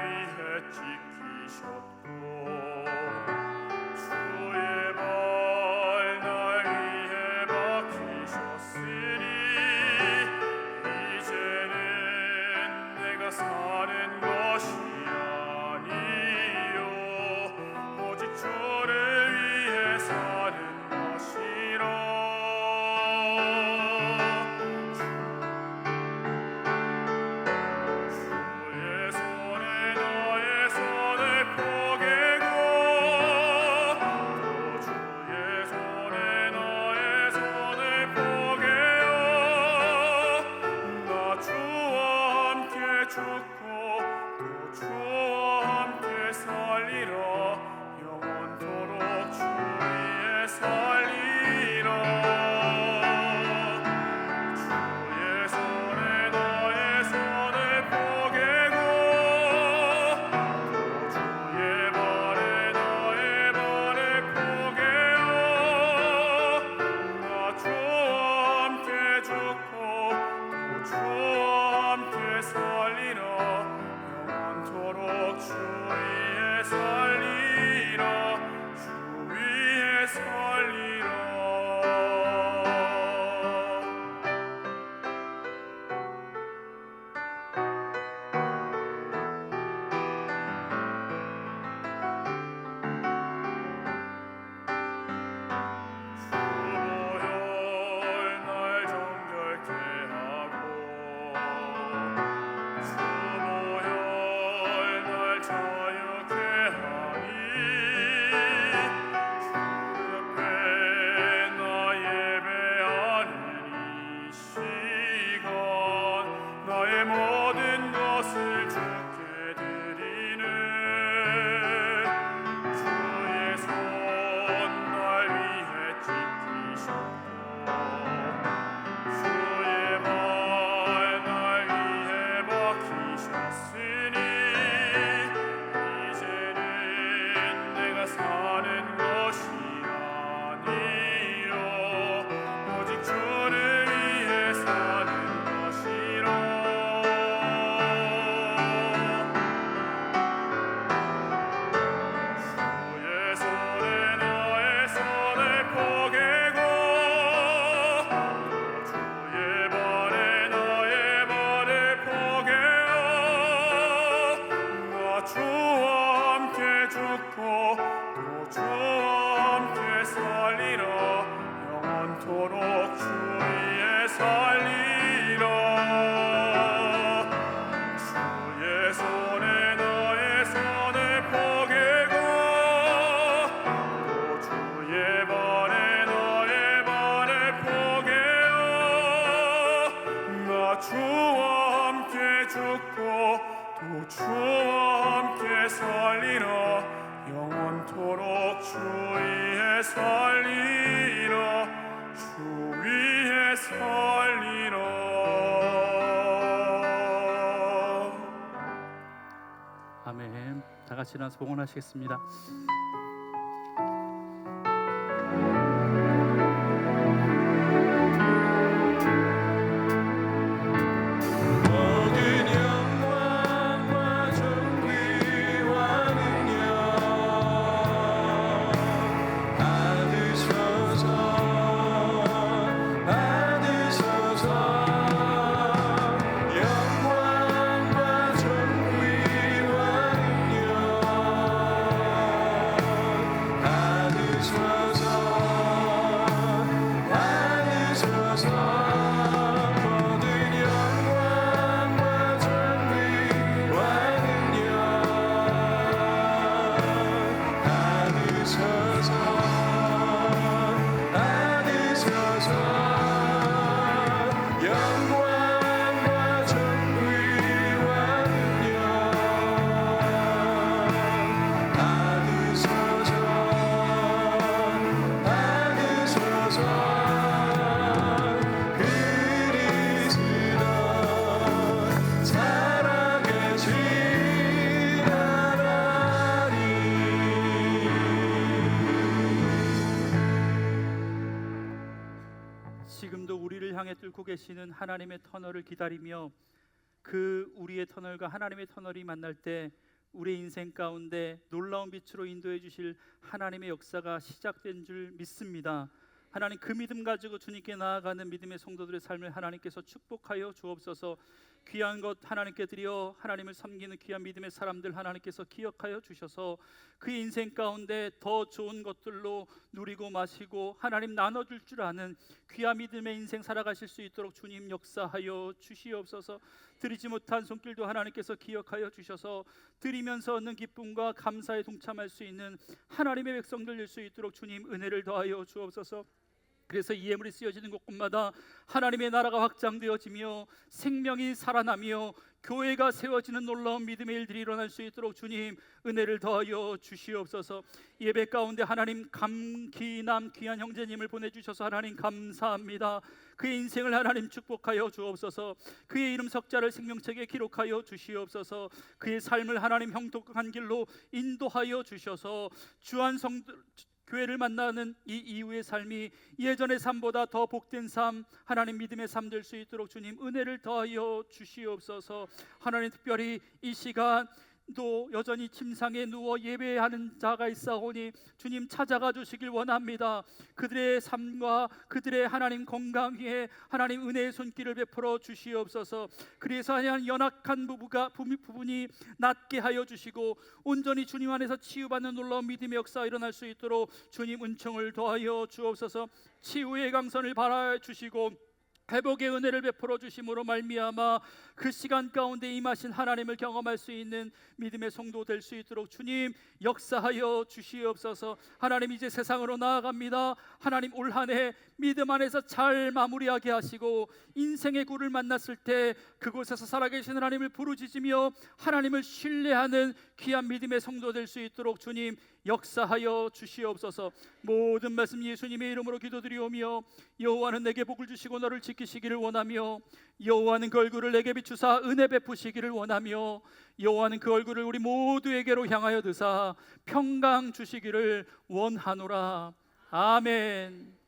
위해 지키셨고 주의 발 날 위해 박히셨으니 이제는 내가 사는 것이 아니요 오직 주를 위해 사는 것이라. 죽고 또 주와 함께 살리라. 영원토록 주 위에 살리라. 주의 손에 나의 손을 포개고 또 주의 발에 나의 발을 포개어 나 주와 함께 죽고 또 주와 함께 살리라. 영원토록 주 위에 살리라. 주 위에 살리라. 주보혈 날 정결케 하고 주보혈 날 자유케 하니 주 옆에 나 예배하는 이 시간 나의 모든 것을 주께 드리네. 주의 손 날 위해 지키셨고 주의 발 날 위해 박히셨으니 이제는 내가 사는 것이 아니요 오직 주를 위해 사는 것이라. 주의 손에 나의 손을 포개고 또 주의 발에 나의 발을 포개어 나 주와 함께 죽고 또 주와 함께 살리라. 영원토록 주 위에 살리라. 주의 손에 나의 손을 포개고 또 주의 발에 나의 발을 포개어 나 주와 함께 죽고 또 주와 함께 살리라. 영원토록 주 위에 살리라. 주 살리라. 아멘. 다 같이 일어나서 봉헌하시겠습니다. 모든 영광과 존귀와 능력 받으소서 받으소서. 영광과 존귀와 능력 받으소서 받으소서. 모든 영광과 존귀와 능력 받으소서 받으소서. 영광과 존귀와 능력 받으소서 받으소서. 그리스도 살아계시나니. 지금도 우리를 향해 뚫고 계시는 하나님의 터널을 기다리며 그 우리의 터널과 하나님의 터널이 만날 때 우리의 인생 가운데 놀라운 빛으로 인도해 주실 하나님의 역사가 시작된 줄 믿습니다. 하나님, 그 믿음 가지고 주님께 나아가는 믿음의 성도들의 삶을 하나님께서 축복하여 주옵소서. 귀한 것 하나님께 드려 하나님을 섬기는 귀한 믿음의 사람들 하나님께서 기억하여 주셔서 그 인생 가운데 더 좋은 것들로 누리고 마시고 하나님 나눠줄 줄 아는 귀한 믿음의 인생 살아가실 수 있도록 주님 역사하여 주시옵소서. 드리지 못한 손길도 하나님께서 기억하여 주셔서 드리면서 얻는 기쁨과 감사에 동참할 수 있는 하나님의 백성들 될 수 있도록 주님 은혜를 더하여 주옵소서. 그래서 이 예물이 쓰여지는 곳곳마다 하나님의 나라가 확장되어지며 생명이 살아나며 교회가 세워지는 놀라운 믿음의 일들이 일어날 수 있도록 주님 은혜를 더하여 주시옵소서. 예배 가운데 하나님 감기남 귀한 형제님을 보내주셔서 하나님 감사합니다. 그의 인생을 하나님 축복하여 주옵소서. 그의 이름 석자를 생명책에 기록하여 주시옵소서. 그의 삶을 하나님 형통한 길로 인도하여 주셔서 주한 성도 교회를 만나는 이 이후의 삶이 예전의 삶보다 더 복된 삶, 하나님 믿음의 삶 될 수 있도록 주님 은혜를 더하여 주시옵소서. 하나님, 특별히 이 시간 또 여전히 침상에 누워 예배하는 자가 있사오니 주님 찾아가 주시길 원합니다. 그들의 삶과 그들의 하나님 건강 위에 하나님 은혜의 손길을 베풀어 주시옵소서. 그래서 하나님 연약한 부분이 낫게 하여 주시고 온전히 주님 안에서 치유받는 놀라운 믿음의 역사 일어날 수 있도록 주님 은총을 더하여 주옵소서. 치유의 강선을 바라 주시고 회복의 은혜를 베풀어 주심으로 말미암아 그 시간 가운데 임하신 하나님을 경험할 수 있는 믿음의 성도 될 수 있도록 주님 역사하여 주시옵소서. 하나님, 이제 세상으로 나아갑니다. 하나님, 올 한 해 믿음 안에서 잘 마무리하게 하시고 인생의 굴을 만났을 때 그곳에서 살아계신 하나님을 부르짖으며 하나님을 신뢰하는 귀한 믿음의 성도 될 수 있도록 주님 역사하여 주시옵소서. 모든 말씀 예수님의 이름으로 기도드리오며 여호와는 내게 복을 주시고 너를 지키시기를 원하며 여호와는 그 얼굴을 내게 비추사 은혜 베푸시기를 원하며 여호와는 그 얼굴을 우리 모두에게로 향하여 드사 평강 주시기를 원하노라. 아멘.